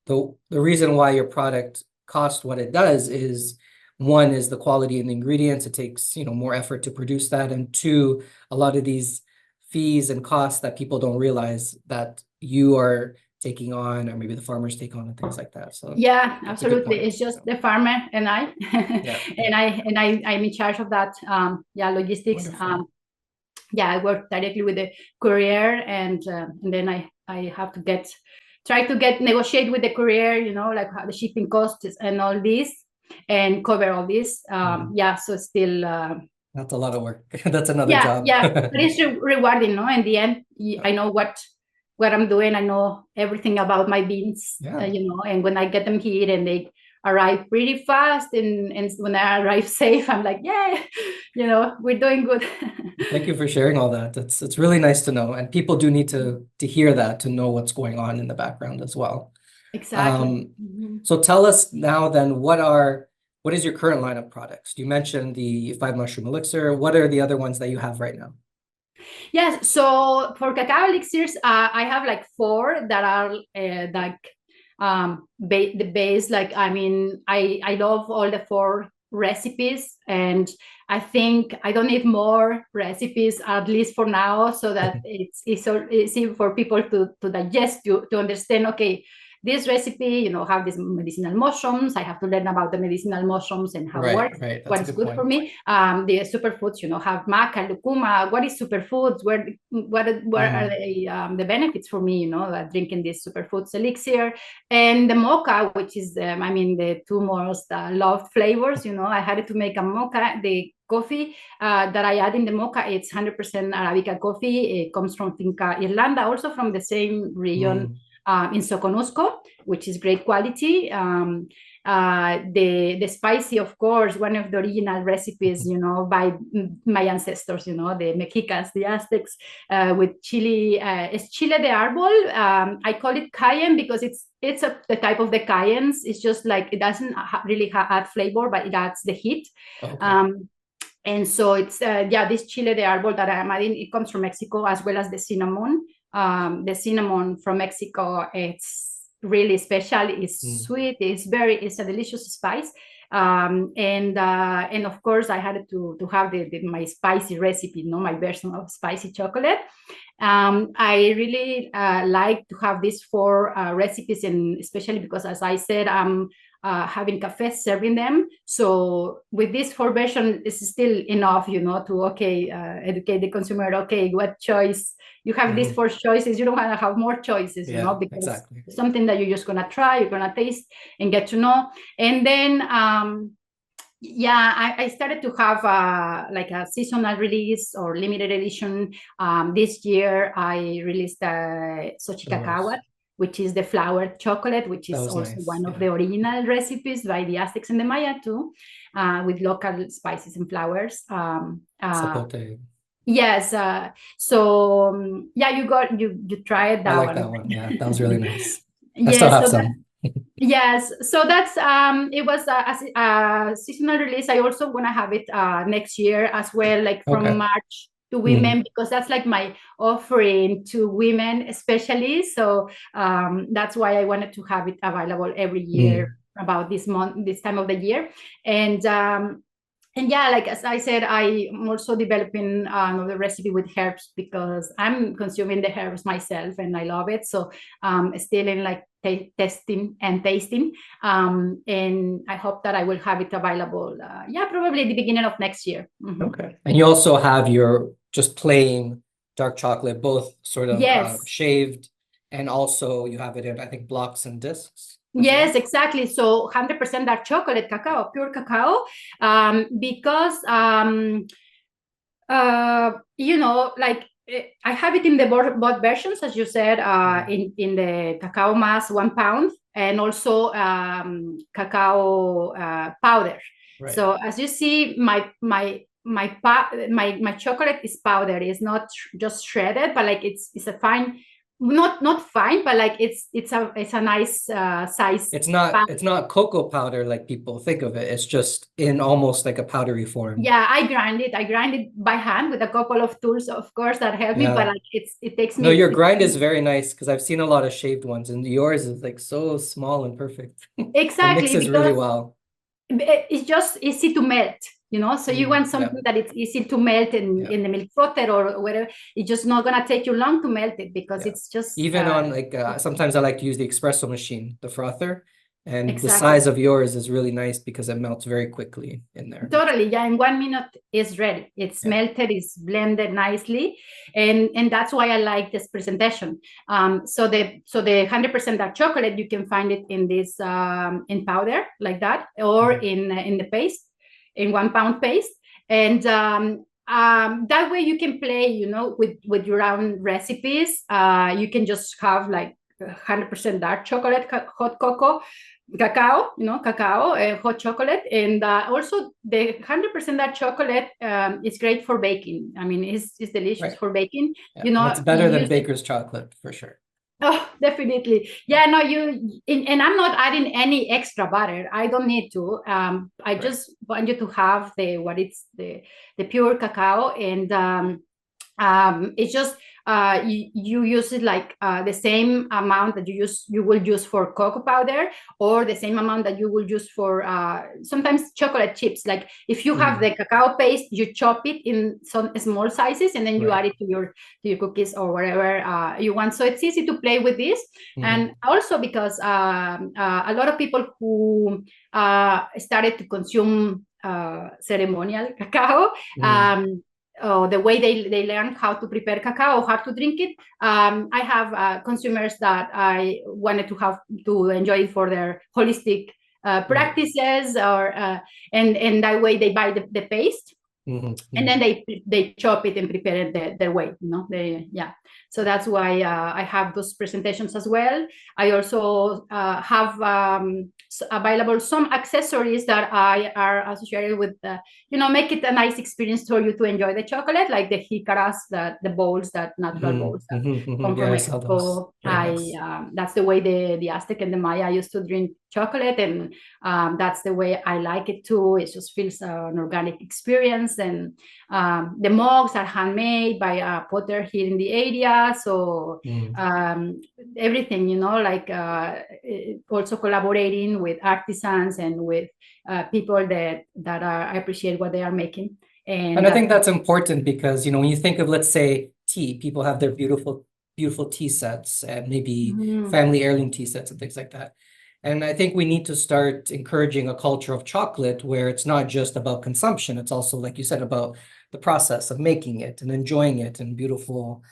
the reason why your product costs what it does is, one is the quality in the ingredients. It takes more effort to produce that, and two, a lot of these fees and costs that people don't realize that you are taking on, or maybe the farmers take on, and things like that. So yeah, absolutely. It's just the farmer and I, and I'm in charge of that. Logistics. Wonderful. I work directly with the courier, and then I have to try to negotiate with the courier, like how the shipping costs and all this, and cover all this. So still. That's a lot of work. That's another job. But it's rewarding, no? In the end, I know what I'm doing. I know everything about my beans, and when I get them here and they arrive pretty fast, and when I arrive safe, I'm like, yeah, we're doing good. Thank you for sharing all that. It's really nice to know, and people do need to hear that, to know what's going on in the background as well. Exactly. So tell us now then, what is your current line of products? You mentioned the 5-mushroom elixir. What are the other ones that you have right now? Yes, so for cacao elixirs, I have like 4 that are the base. Like, I mean, I love all the 4 recipes, and I think I don't need more recipes, at least for now, so that it's easy for people to digest, to understand, okay, this recipe, have these medicinal mushrooms. I have to learn about the medicinal mushrooms and how it works, what's good for me. The superfoods, have maca, lucuma. What is superfoods? What are the benefits for me, drinking this superfoods elixir? And the mocha, which is, the 2 most loved flavors. I had to make a mocha. The coffee that I add in the mocha. It's 100% Arabica coffee. It comes from Finca Irlanda, also from the same region in Soconusco, which is great quality. The spicy, of course, one of the original recipes, by my ancestors, the Mexicans, the Aztecs, with chili. It's chile de árbol. I call it cayenne because it's the type of the cayennes. It's just like it doesn't really add flavor, but it adds the heat. Okay. And so it's this chile de árbol that I'm adding. It comes from Mexico, as well as the cinnamon. The cinnamon from Mexico, it's really special. It's sweet. It's a delicious spice. And of course, I had to have my spicy recipe, my version of spicy chocolate. I really like to have these 4 recipes, and especially because, as I said, I'm having cafes serving them. So with this 4 version, it's still enough, to educate the consumer. Okay, what choice? You have these 4 choices. You don't want to have more choices, because it's something that you're just gonna try, you're gonna taste and get to know. And then I started to have like a seasonal release or limited edition. This year I released Xochitl Cacao, which is the flowered chocolate, which is also one of the original recipes by the Aztecs and the Maya too, with local spices and flowers. Zapote. Yes. You tried that one. I like that one. Yeah, that was really nice. I still have some. Yes, so that's it was a seasonal release. I also want to have it next year as well, like from March to women, because that's like my offering to women especially. So that's why I wanted to have it available every year about this time of the year. And like as I said, I'm also developing another recipe with herbs because I'm consuming the herbs myself and I love it. So still in like testing and tasting. And I hope that I will have it available, probably at the beginning of next year. Okay. And you also have your just plain dark chocolate, both sort of shaved, and also you have it in, I think, blocks and discs. Yes, exactly. So 100% dark chocolate cacao, pure cacao, because like I have it in the both versions, as you said, in the cacao mass 1 pound, and also cacao powder. Right. So as you see, my chocolate is powder. It's not just shredded, but like it's a fine. Not fine, but like it's a nice size. It's not cocoa powder like people think of it. It's just in almost like a powdery form. Yeah, I grind it by hand with a couple of tools, of course, that help me. But like it takes me. No, your grind is very nice because I've seen a lot of shaved ones, and yours is like so small and perfect. Exactly, it mixes really well. It's just easy to melt. So you want something that it's easy to melt in the milk frother or whatever. It's just not gonna take you long to melt it because it's just even on like sometimes I like to use the espresso machine, the frother, and the size of yours is really nice because it melts very quickly in there. Totally, in 1 minute it's ready. It's melted, it's blended nicely, and that's why I like this presentation. So the 100% dark chocolate, you can find it in this in powder like that, or in the paste. In 1 pound paste, and that way you can play, with your own recipes. You can just have like 100% dark chocolate, hot cacao, hot chocolate, and also the 100% dark chocolate is great for baking. I mean, it's delicious for baking. It's better than baker's chocolate for sure. Oh, definitely. Yeah, no, and I'm not adding any extra butter. I don't need to. I just want you to have the pure cacao, and it's just you use it like the same amount that you will use for cocoa powder, or the same amount that you will use for sometimes chocolate chips. Like if you have the cacao paste, you chop it in some small sizes, and then you add it to your cookies or whatever you want. So it's easy to play with this. And also because a lot of people who started to consume ceremonial cacao, the way they learn how to prepare cacao, how to drink it. I have consumers that I wanted to enjoy it for their holistic practices, or and that way they buy the paste, And then they chop it and prepare it their way, so that's why I have those presentations as well. I also have available some accessories that I are associated with make it a nice experience for you to enjoy the chocolate, like the jicaras, the bowls, that natural bowls that come from Mexico. That's the way the Aztec and the Maya used to drink chocolate, and that's the way I like it too. It just feels an organic experience. And the mugs are handmade by a potter here in the area. So everything, also collaborating with artisans and with people that appreciate what they are making. And I think that's important because, when you think of, let's say, tea, people have their beautiful tea sets and maybe family heirloom tea sets and things like that. And I think we need to start encouraging a culture of chocolate where it's not just about consumption. It's also, like you said, about the process of making it and enjoying it and beautiful,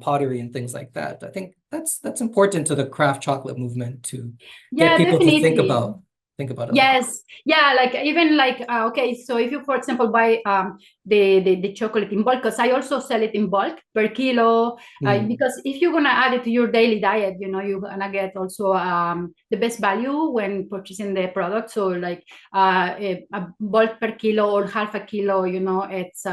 pottery and things like that. I think that's important to the craft chocolate movement to get people to think about it. Yes. Okay, so if you, for example, buy the chocolate in bulk, because I also sell it in bulk per kilo, because if you're gonna add it to your daily diet, you're gonna get also the best value when purchasing the product. So like a bulk per kilo or half a kilo, it's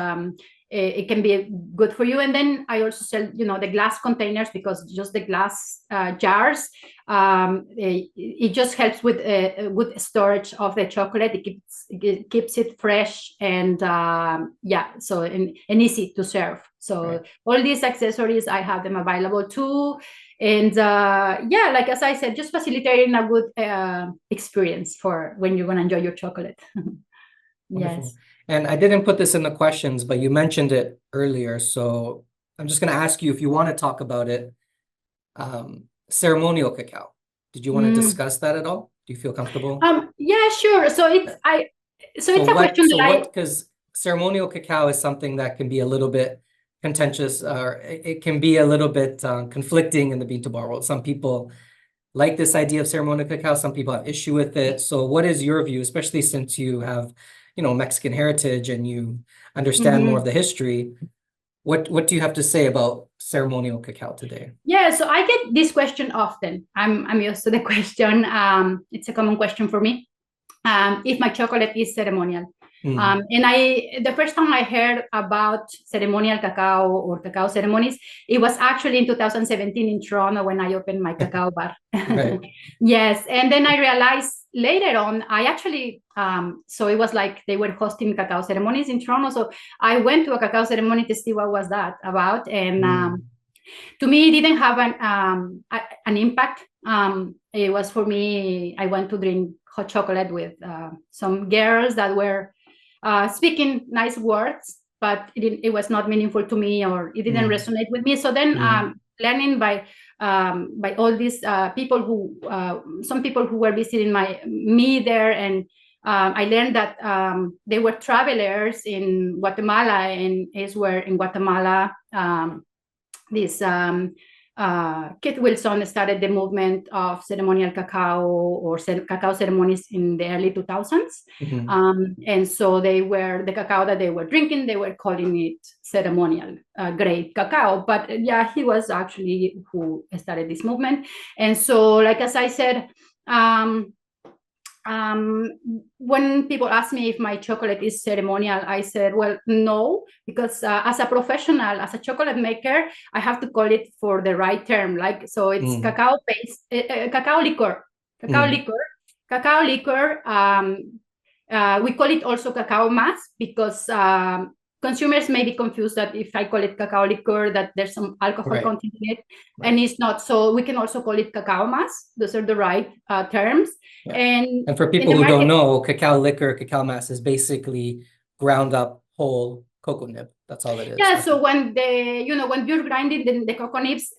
it can be good for you. And then I also sell, the glass containers, because just the glass jars, it just helps with good storage of the chocolate. It keeps it fresh and so and easy to serve. So all these accessories, I have them available too. And like as I said, just facilitating a good experience for when you're gonna enjoy your chocolate. Yes. And I didn't put this in the questions, but you mentioned it earlier. So I'm just going to ask you if you want to talk about it. Ceremonial cacao. Did you want to discuss that at all? Do you feel comfortable? Yeah, sure. So it's a question because ceremonial cacao is something that can be a little bit contentious, or it can be a little bit conflicting in the bean to bar world. Some people like this idea of ceremonial cacao. Some people have issue with it. So what is your view, especially since you have Mexican heritage and you understand more of the history? What do you have to say about ceremonial cacao today? Yeah, so I get this question often. I'm used to the question. It's a common question for me. If my chocolate is ceremonial. And the first time I heard about ceremonial cacao or cacao ceremonies, it was actually in 2017 in Toronto when I opened my cacao bar. Yes, and then I realized later on, I actually, so it was like they were hosting cacao ceremonies in Toronto. So I went to a cacao ceremony to see what was that about. And to me, it didn't have an impact. It was for me, I went to drink hot chocolate with some girls that were speaking nice words, but it was not meaningful to me, or it didn't resonate with me. So then learning by all these people some people who were visiting me there, and I learned that they were travelers in Guatemala, and where in Guatemala this Kit Wilson started the movement of ceremonial cacao or cacao ceremonies in the early 2000s. And so the cacao that they were drinking, they were calling it ceremonial grade cacao. But he was actually who started this movement. And so, like as I said, when people ask me if my chocolate is ceremonial, I said, well, no, because as a professional, as a chocolate maker, I have to call it for the right term. So it's cacao paste, cacao liquor. We call it also cacao mass because consumers may be confused that if I call it cacao liquor, that there's some alcohol content in it, and it's not. So we can also call it cacao mass. Those are the right terms. And for people who don't know, cacao liquor, cacao mass is basically ground up whole cocoa nib. That's all it is. Yeah. So when when you're grinding the cocoa nibs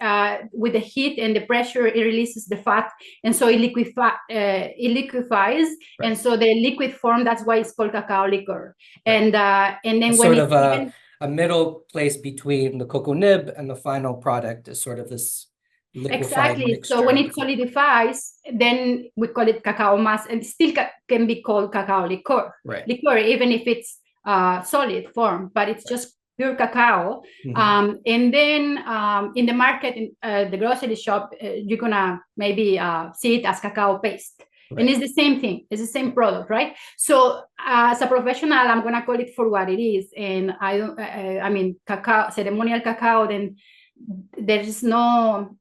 with the heat and the pressure, it releases the fat, and so it liquefies, and so the liquid form. That's why it's called cacao liquor. And then it's when sort of a middle place between the cocoa nib and the final product is sort of this liquefied mixture. So when it solidifies, then we call it cacao mass, and still can be called cacao liquor. Liquor, even if it's solid form, but it's just pure cacao. Mhm. And then in the market, in the grocery shop, you're gonna maybe see it as cacao paste. And Right. it's the same thing. It's the same product, right? So as a professional, I'm gonna call it for what it is. And I don't. I mean, cacao, ceremonial cacao. Then there is no.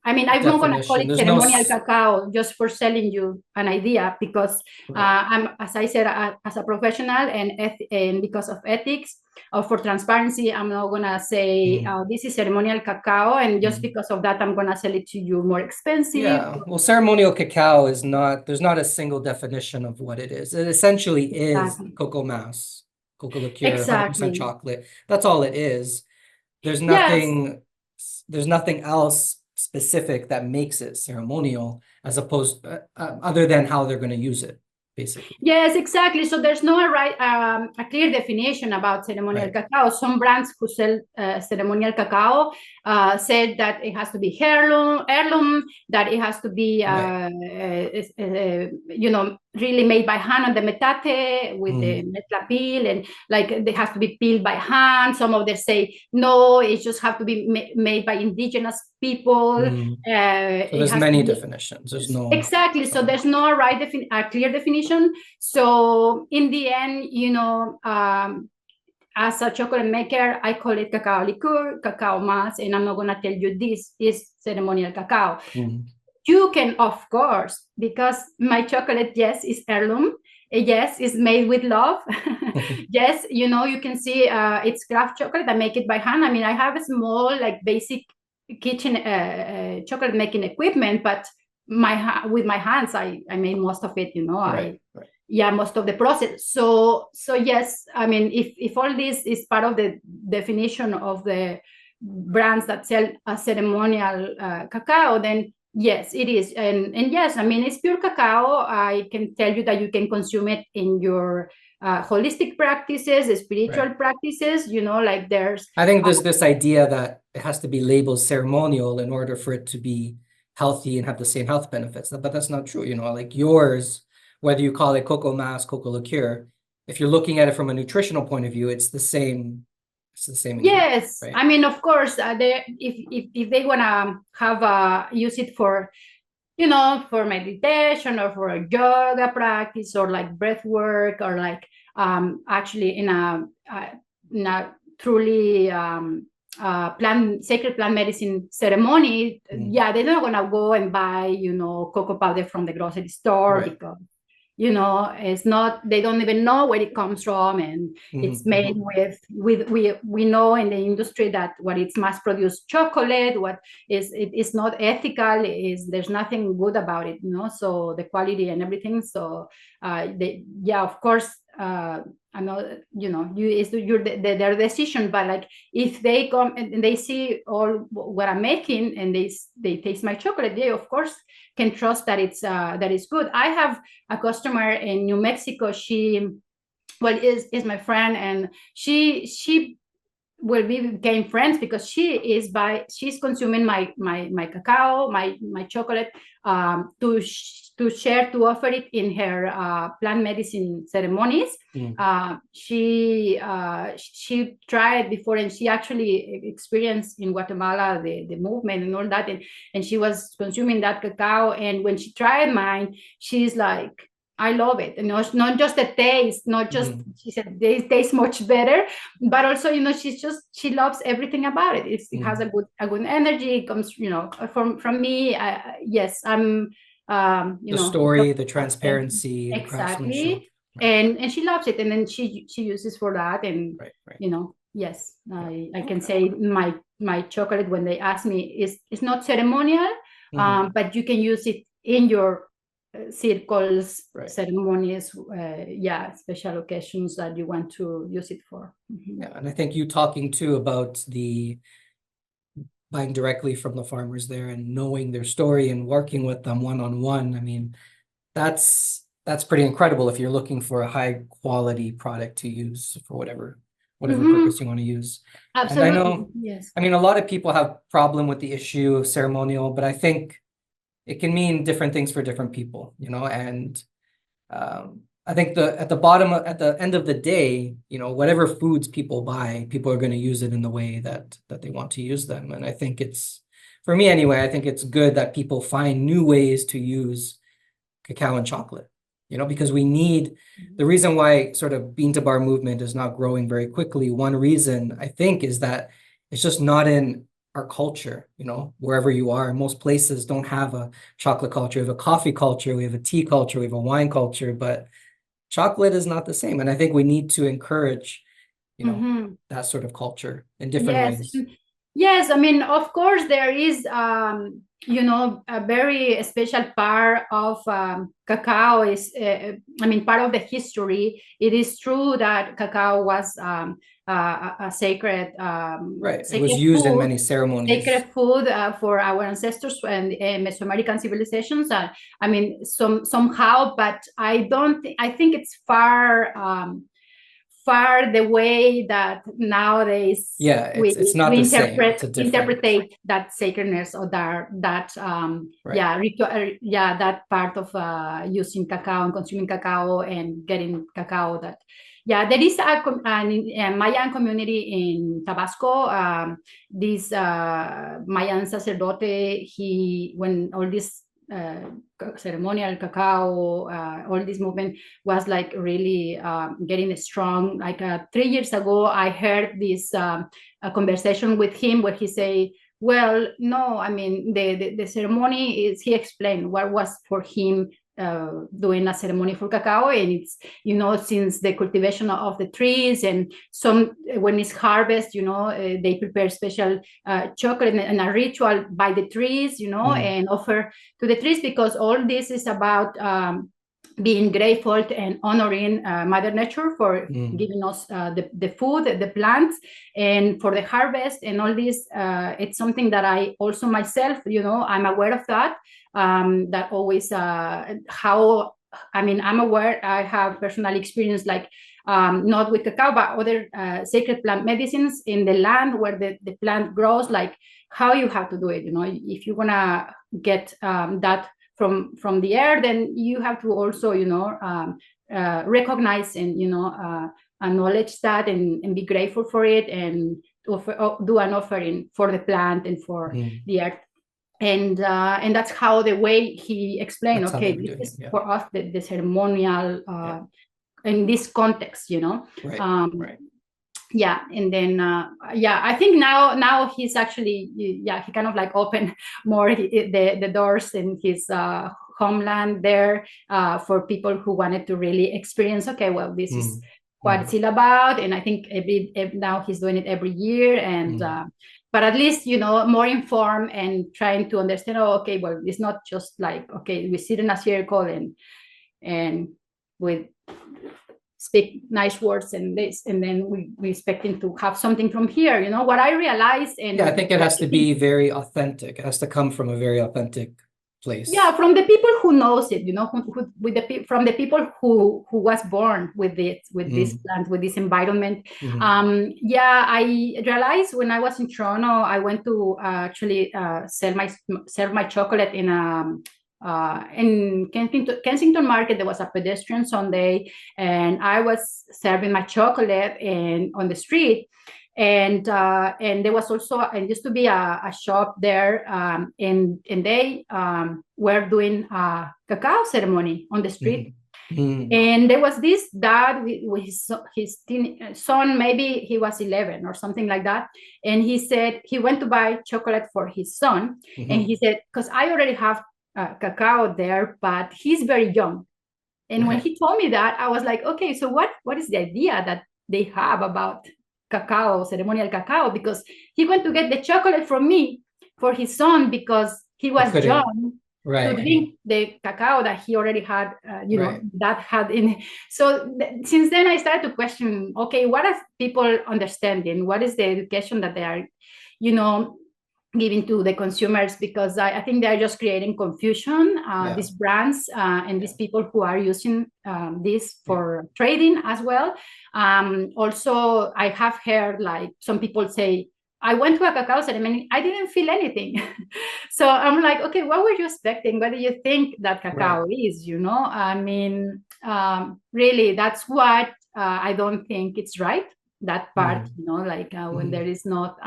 I mean, I'm not gonna call Definition. it There's no ceremonial cacao just for selling you an idea, because right. I'm, as I said, as a professional, and because of ethics or for transparency, I'm not gonna say this is ceremonial cacao, and just because of that, I'm gonna sell it to you more expensive. Yeah. Well, ceremonial cacao is not, there's not a single definition of what it is. It essentially is Exactly. cocoa mass, cocoa liqueur, 100% Exactly. chocolate. That's all it is. There's Yes. nothing, there's nothing else specific that makes it ceremonial, as opposed other than how they're going to use it, basically. Yes, exactly. So there's no a clear definition about ceremonial Right. cacao. Some brands who sell ceremonial cacao said that it has to be heirloom, that it has to be, Right. really made by hand on the metate with the metla peel, and like it has to be peeled by hand. Some of them say no, it just have to be made by indigenous people. So It there's has to many be definitions. There's no exactly. So there's no a clear definition. So in the end, as a chocolate maker, I call it cacao liqueur, cacao mass, and I'm not gonna tell you this is ceremonial cacao. You can, of course, because my chocolate, yes, is heirloom. Yes, is made with love. Yes, you can see it's craft chocolate. I make it by hand. I mean, I have a small, like basic kitchen chocolate making equipment, but with my hands, I made most of it. Right. Yeah, most of the process. So yes, I mean, if all this is part of the definition of the brands that sell a ceremonial cacao, then yes, it is. And yes, I mean, it's pure cacao. I can tell you that you can consume it in your holistic practices, spiritual practices, like there's. I think there's this idea that it has to be labeled ceremonial in order for it to be healthy and have the same health benefits. But that's not true, like yours, whether you call it cocoa mass, cocoa liqueur, if you're looking at it from a nutritional point of view, it's the same. It's the same ingredient, Yes, right? I mean, of course, if they wanna have use it for, for meditation or for a yoga practice or like breath work, or like actually in a truly sacred plant medicine ceremony, yeah, they're not gonna go and buy cocoa powder from the grocery store, because it's not, they don't even know where it comes from, and it's made with we know in the industry that what it's mass produced chocolate, what it is not ethical, there's nothing good about it, so the quality and everything. So yeah, of course, I'm not, it's their decision, but like if they come and they see all what I'm making and they taste my chocolate, they of course can trust that it's good. I have a customer in New Mexico. She is my friend, and she we became friends because she's consuming my cacao, my chocolate, to offer it in her plant medicine ceremonies. She tried before, and she actually experienced in Guatemala the movement and all that, and she was consuming that cacao, and when she tried mine, she's like, I love it. Not just the taste, not just, she said they taste much better, but also, she loves everything about it. It has a good energy. It comes, from me. Yes, I'm, the story, the transparency, the craftsmanship. exactly. And she loves it. And then she uses for that. And, Right. yes, I can say my chocolate, when they ask me, is not ceremonial, but you can use it in your circles, ceremonies, special occasions that you want to use it for. Yeah, and I think you talking too about the buying directly from the farmers there and knowing their story and working with them one-on-one. I mean, that's pretty incredible if you're looking for a high quality product to use for whatever purpose you want to use. Absolutely. And I know, yes. I mean, a lot of people have problem with the issue of ceremonial, but I think it can mean different things for different people, and I think at the end of the day, whatever foods people buy, people are going to use it in the way that they want to use them. And I think for me anyway, I think it's good that people find new ways to use cacao and chocolate, because the reason why sort of bean to bar movement is not growing very quickly. One reason I think is that it's just not in our culture, wherever you are. Most places don't have a chocolate culture. We have a coffee culture, we have a tea culture, we have a wine culture, but chocolate is not the same. And I think we need to encourage, that sort of culture in different Yes. ways. Yes, I mean, of course, there is, a very special part of cacao is, I mean, part of the history. It is true that cacao was a sacred, Right. It sacred was used in food, many ceremonies. sacred food for our ancestors and Mesoamerican civilizations. I mean, somehow, but I think it's far the way that nowadays it's not the same. It's a different. interpret that sacredness or that that part of using cacao and consuming cacao and getting cacao. There is a Mayan community in Tabasco. This Mayan sacerdote, when all this ceremonial cacao, all this movement was like really getting strong. Like 3 years ago, I heard this a conversation with him where he say, well, no, I mean, the ceremony is, he explained what was for him doing a ceremony for cacao, and it's, since the cultivation of the trees, and when it's harvest, they prepare special chocolate and a ritual by the trees, and offer to the trees, because all this is about being grateful and honoring Mother Nature for giving us the food, the plants, and for the harvest and all this. It's something that I also myself, I'm aware of that. That always I'm aware. I have personal experience, like not with cacao, but other sacred plant medicines in the land where the plant grows, like how you have to do it. If you're gonna get that from the air, then you have to also recognize and acknowledge that and be grateful for it, and do an offering for the plant and for the earth. And that's how the way he explained, okay, this is for us the ceremonial in this context, Right. Yeah. And then I think now he's actually he kind of like opened more the doors in his homeland there for people who wanted to really experience, okay, well, this is what it's all about. And I think now he's doing it every year, and but at least more informed and trying to understand, okay, well, it's not just like, okay, we sit in a circle and we speak nice words and this, and then we expecting to have something from here. What I realized, and I think it has to be very authentic. It has to come from a very authentic place. Yeah, from the people who knows it, from the people who was born with it, with this plant, with this environment. I realized when I was in Toronto, I went to actually serve my chocolate in Kensington Market. There was a pedestrian Sunday, and I was serving my chocolate on the street. And there was also, and used to be a shop there, and they were doing a cacao ceremony on the street. And there was this dad with his son, maybe he was 11 or something like that. And he said he went to buy chocolate for his son. And he said, because I already have cacao there, but he's very young. And when he told me that, I was like, okay, so what is the idea that they have about cacao, ceremonial cacao? Because he went to get the chocolate from me for his son because he was young to drink the cacao that he already had, that had in. So since then I started to question, okay, what are people understanding? What is the education that they are, giving to the consumers? Because I think they're just creating confusion, these brands and these people who are using this for trading as well. Also, I have heard like some people say, I went to a cacao ceremony, I didn't feel anything. So I'm like, okay, what were you expecting? What do you think that cacao is? I mean, really, that's what I don't think it's right. That part, like when there is not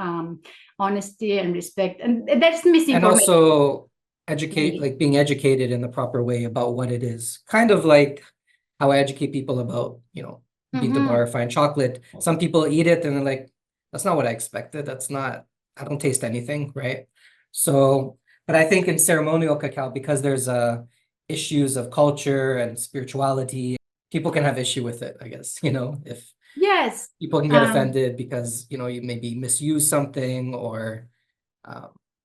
honesty and respect, and there's And misinformation. also being educated in the proper way about what it is. Kind of like how I educate people about, bean to bar, fine chocolate. Some people eat it and they're like, that's not what I expected. I don't taste anything, right? So, but I think in ceremonial cacao, because there's issues of culture and spirituality, people can have issue with it, I guess, if Yes. people can get offended because, you maybe misuse something, or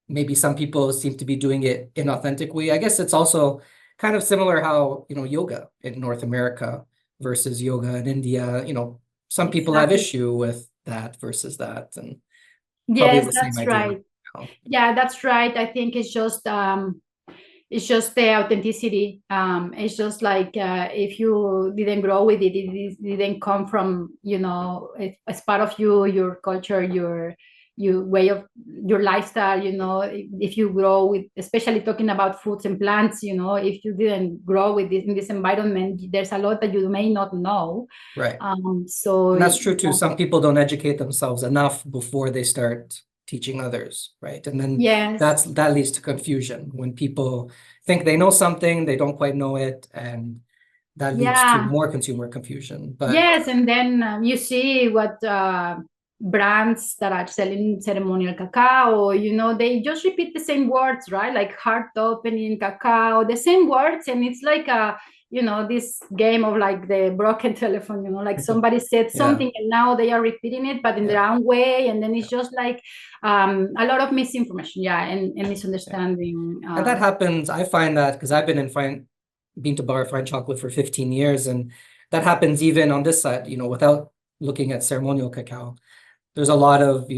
maybe some people seem to be doing it in authentic way. I guess it's also kind of similar how, yoga in North America versus yoga in India, some people have Exactly. issue with that versus that, and probably Yes, the same that's idea. right. Yeah, that's right. I think it's just the authenticity. It's just like if you didn't grow with it, it didn't come from, it's part of you, your culture, your way of your lifestyle. If you grow with, especially talking about foods and plants, if you didn't grow with this in this environment, there's a lot that you may not know. Right. So And that's true too. Some people don't educate themselves enough before they start teaching others, right? And then yes, that leads to confusion when people think they know something, they don't quite know it, and that leads to more consumer confusion. But yes, and then you see what brands that are selling ceremonial cacao, they just repeat the same words, right? Like heart opening cacao, the same words, and it's like this game of like the broken telephone, like somebody said something and now they are repeating it, but in their own way, and then it's just like a lot of misinformation, and misunderstanding. And that happens. I find that because I've been in bean to bar fine chocolate for 15 years, and that happens even on this side, without looking at ceremonial cacao. There's a lot of,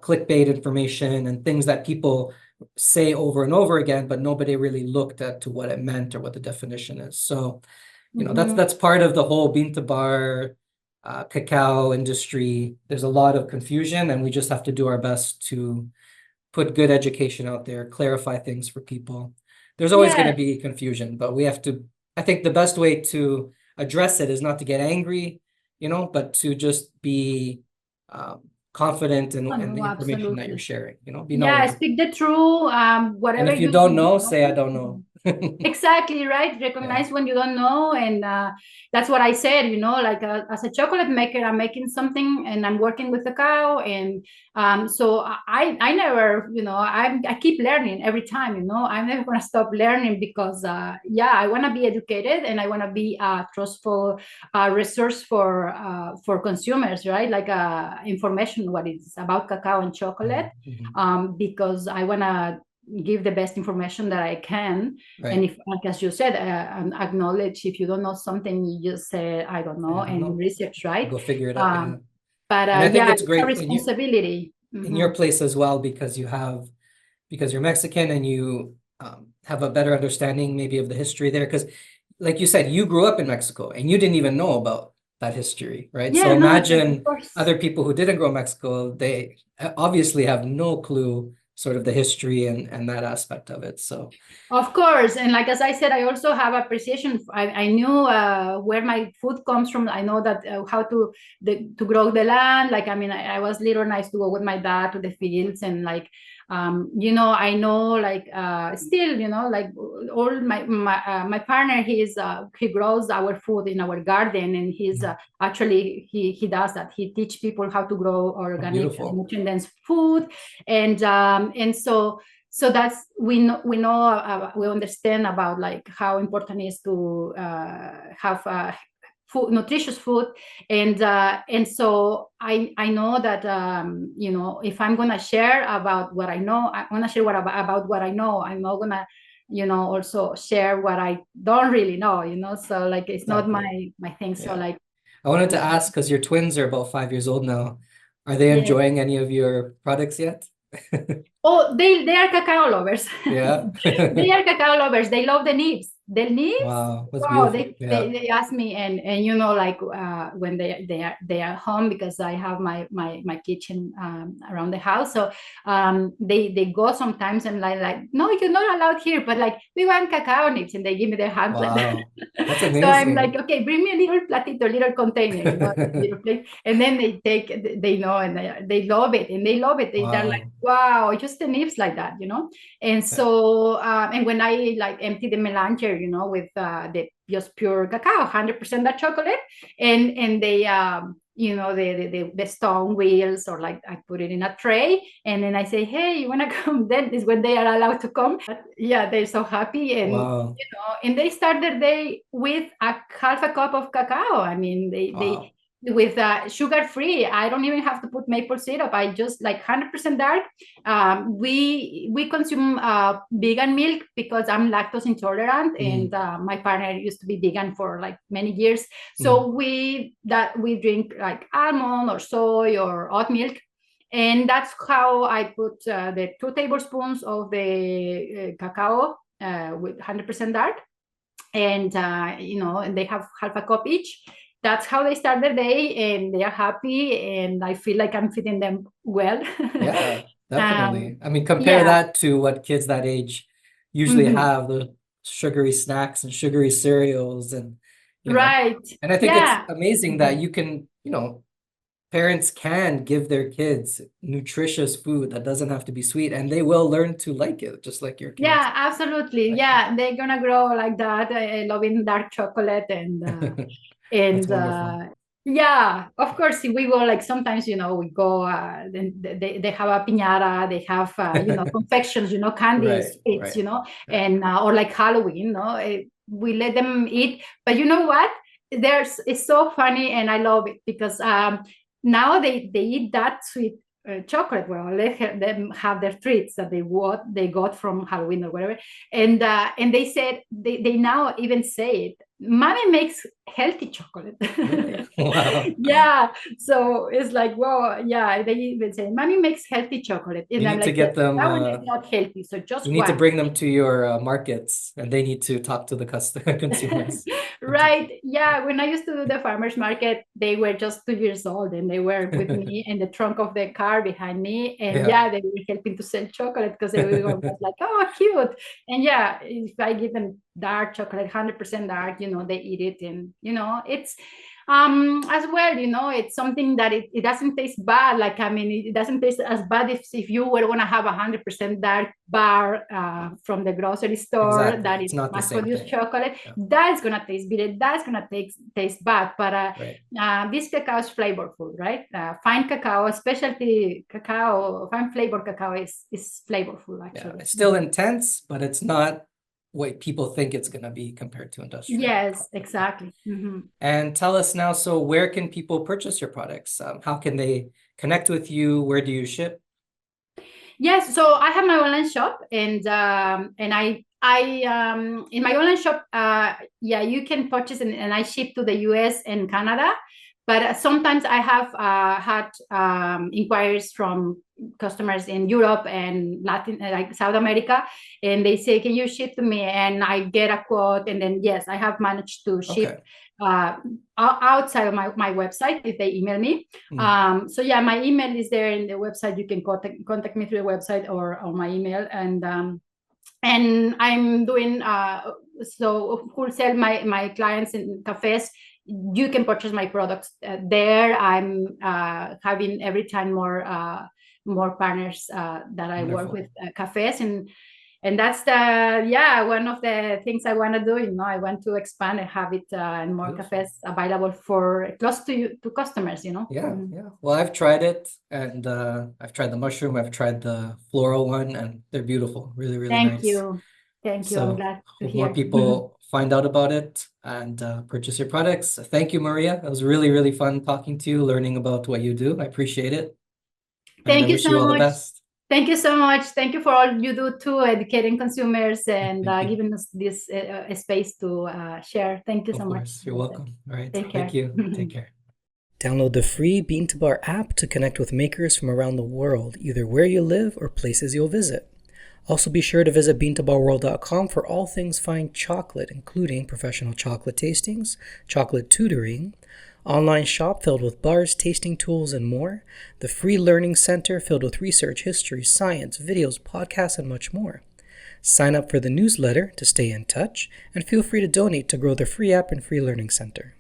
clickbait information and things that people say over and over again, but nobody really looked at to what it meant or what the definition is. So, that's part of the whole bean to bar cacao industry. There's a lot of confusion, and we just have to do our best to put good education out there, clarify things for people. There's always going to be confusion, but I think the best way to address it is not to get angry, but to just be confident in the information that you're sharing, be knowledgeable. Speak the truth. Whatever And if you don't know, say I don't know. Exactly, right? Recognize when you don't know, and that's what I said. Like as a chocolate maker, I'm making something, and I'm working with cacao, and so I never, I keep learning every time. I'm never gonna stop learning because I want to be educated, and I want to be a trustful resource for consumers, right? Like information what it's about cacao and chocolate, because I want to give the best information that I can. Right. And if, like as you said, acknowledge if you don't know something, you just say, I don't know, and research, right? Go figure it out. But and I think it's great. A responsibility. In your place as well, because you're Mexican and you have a better understanding maybe of the history there. Because like you said, you grew up in Mexico and you didn't even know about that history, right? So imagine other people who didn't grow up in Mexico, they obviously have no clue sort of the history and that aspect of it. So of course, and like as I said, I also have appreciation. I knew where my food comes from. I know that how to grow the land. Like I was little and I used to go with my dad to the fields, and like I know like still like all my partner, he grows our food in our garden, and he's actually he does that. He teach people how to grow organic nutrient-dense food, and so that's we know we understand about like how important it is to have nutritious food, and so I know that if I'm gonna share about what I know, I'm gonna share about what I know. I'm not gonna also share what I don't really know. So like it's not my thing. So like I wanted to ask, because your twins are about 5 years old now, are they enjoying any of your products yet? Oh, they are cacao lovers. Yeah. They are cacao lovers. They love the nibs. the leaves. Wow, that's Wow, beautiful. they ask me, and like when they are home, because I have my kitchen around the house, so they go sometimes, and like, no, you're not allowed here, but like, we want cacao nibs, and they give me their hands like that. Wow, that's So I'm like, amazing. okay, bring me a little platito, little container, little plate, and then they know, and they love it, and they love it. They're like, Wow. wow, just the nibs like that, and so and when I like empty the melanger, with the just pure cacao, 100% dark chocolate, and they the stone wheels, or like I put it in a tray, and then I say, hey, you want to come? Then is when they are allowed to come. But yeah, they're so happy, Wow. and they start their day with a half a cup of cacao. I mean, they Wow. with sugar free. I don't even have to put maple syrup. I just like 100% dark. We consume vegan milk because I'm lactose intolerant, and my partner used to be vegan for like many years. So we drink like almond or soy or oat milk, and that's how I put the 2 tablespoons of the cacao with 100% dark, and and they have half a cup each. That's how they start their day, and they are happy, and I feel like I'm feeding them well. Yeah, um, definitely. I mean, compare yeah. that to what kids that age usually Mhm. have, the sugary snacks and sugary cereals and Right. and I think it's Yeah. amazing that Mhm. you can, parents can give their kids nutritious food that doesn't have to be sweet, and they will learn to like it, just like your kids Yeah, absolutely. like it. Yeah, they're gonna grow like that, loving dark chocolate, That's and wonderful. yeah, of course, we go like sometimes, we go. Then they have a piñata, they have confections, candy Right, sweets, right, right. and or like Halloween, we let them eat. But you know what? It's so funny, and I love it because now they eat that sweet chocolate. Well, let them have their treats that they got from Halloween or whatever, and they said they now even say it. Mommy makes healthy chocolate. Really? Wow. Yeah, so it's like, well, yeah, they even say mommy makes healthy chocolate, You and I'm need to like, yes, get them, that one is not healthy, so you just need to one. bring them to your markets, and they need to talk to the consumers and teach Right. Yeah. When I used to do the farmers market, they were just 2 years old, and they were with them. me in the trunk of the car behind me. And Yeah. yeah, they were helping to sell chocolate because everyone was like, oh, cute. And yeah, if I give them dark chocolate, 100% dark, they eat it. And, it's as well, it's something that it doesn't taste bad. Like, I mean, it doesn't taste as bad if you were going to have 100% dark bar from the grocery store Exactly. that It's is not the mass same produced thing. chocolate. Yeah. That's going to taste bitter. That's going to taste bad. But Right. this cacao is flavorful, right? Fine cacao, specialty cacao, fine flavor cacao is flavorful, Yeah. actually. It's still intense, but it's not what people think it's going to be compared to industrial Yes, product. Yeah. exactly. Mm-hmm. And tell us now, so where can people purchase your products? How can they connect with you? Where do you ship? Yes, so I have my online shop, and I in my online shop, yeah, you can purchase, and I ship to the US and Canada. But sometimes I have had inquiries from customers in Europe and Latin, like South America, and they say, "Can you ship to me?" And I get a quote, and then yes, I have managed to ship Okay. uh, outside of my website if they email me. So yeah, my email is there in the website. You can contact me through the website or on my email, and I'm doing so wholesale my clients in cafes. You can purchase my products there. I'm having every time more partners that I work with Wonderful. cafes, and that's one of the things I want to do. I want to expand and have it and more Beautiful. cafes available for close to customers. Yeah, Mhm. yeah. Well, I've tried it, and I've tried the mushroom, I've tried the floral one, and they're beautiful, really, really Thank nice. you. Thank you. I'm So glad to hope more hear. people find out about it and purchase your products. Thank you, Maria. It was really, really fun talking to you, learning about what you do. I appreciate it, and I Thank you wish so you all the much. best. Thank you so much. Thank you for all you do too, educating consumers and Thank you. giving us this space to share. Thank you Of so much. course, you're welcome. All right, Take thank care. you. Take care. Download the free Bean to Bar app to connect with makers from around the world, either where you live or places you'll visit. Also, be sure to visit beantobarworld.com for all things fine chocolate, including professional chocolate tastings, chocolate tutoring, online shop filled with bars, tasting tools, and more, the free learning center filled with research, history, science, videos, podcasts, and much more. Sign up for the newsletter to stay in touch, and feel free to donate to grow the free app and free learning center.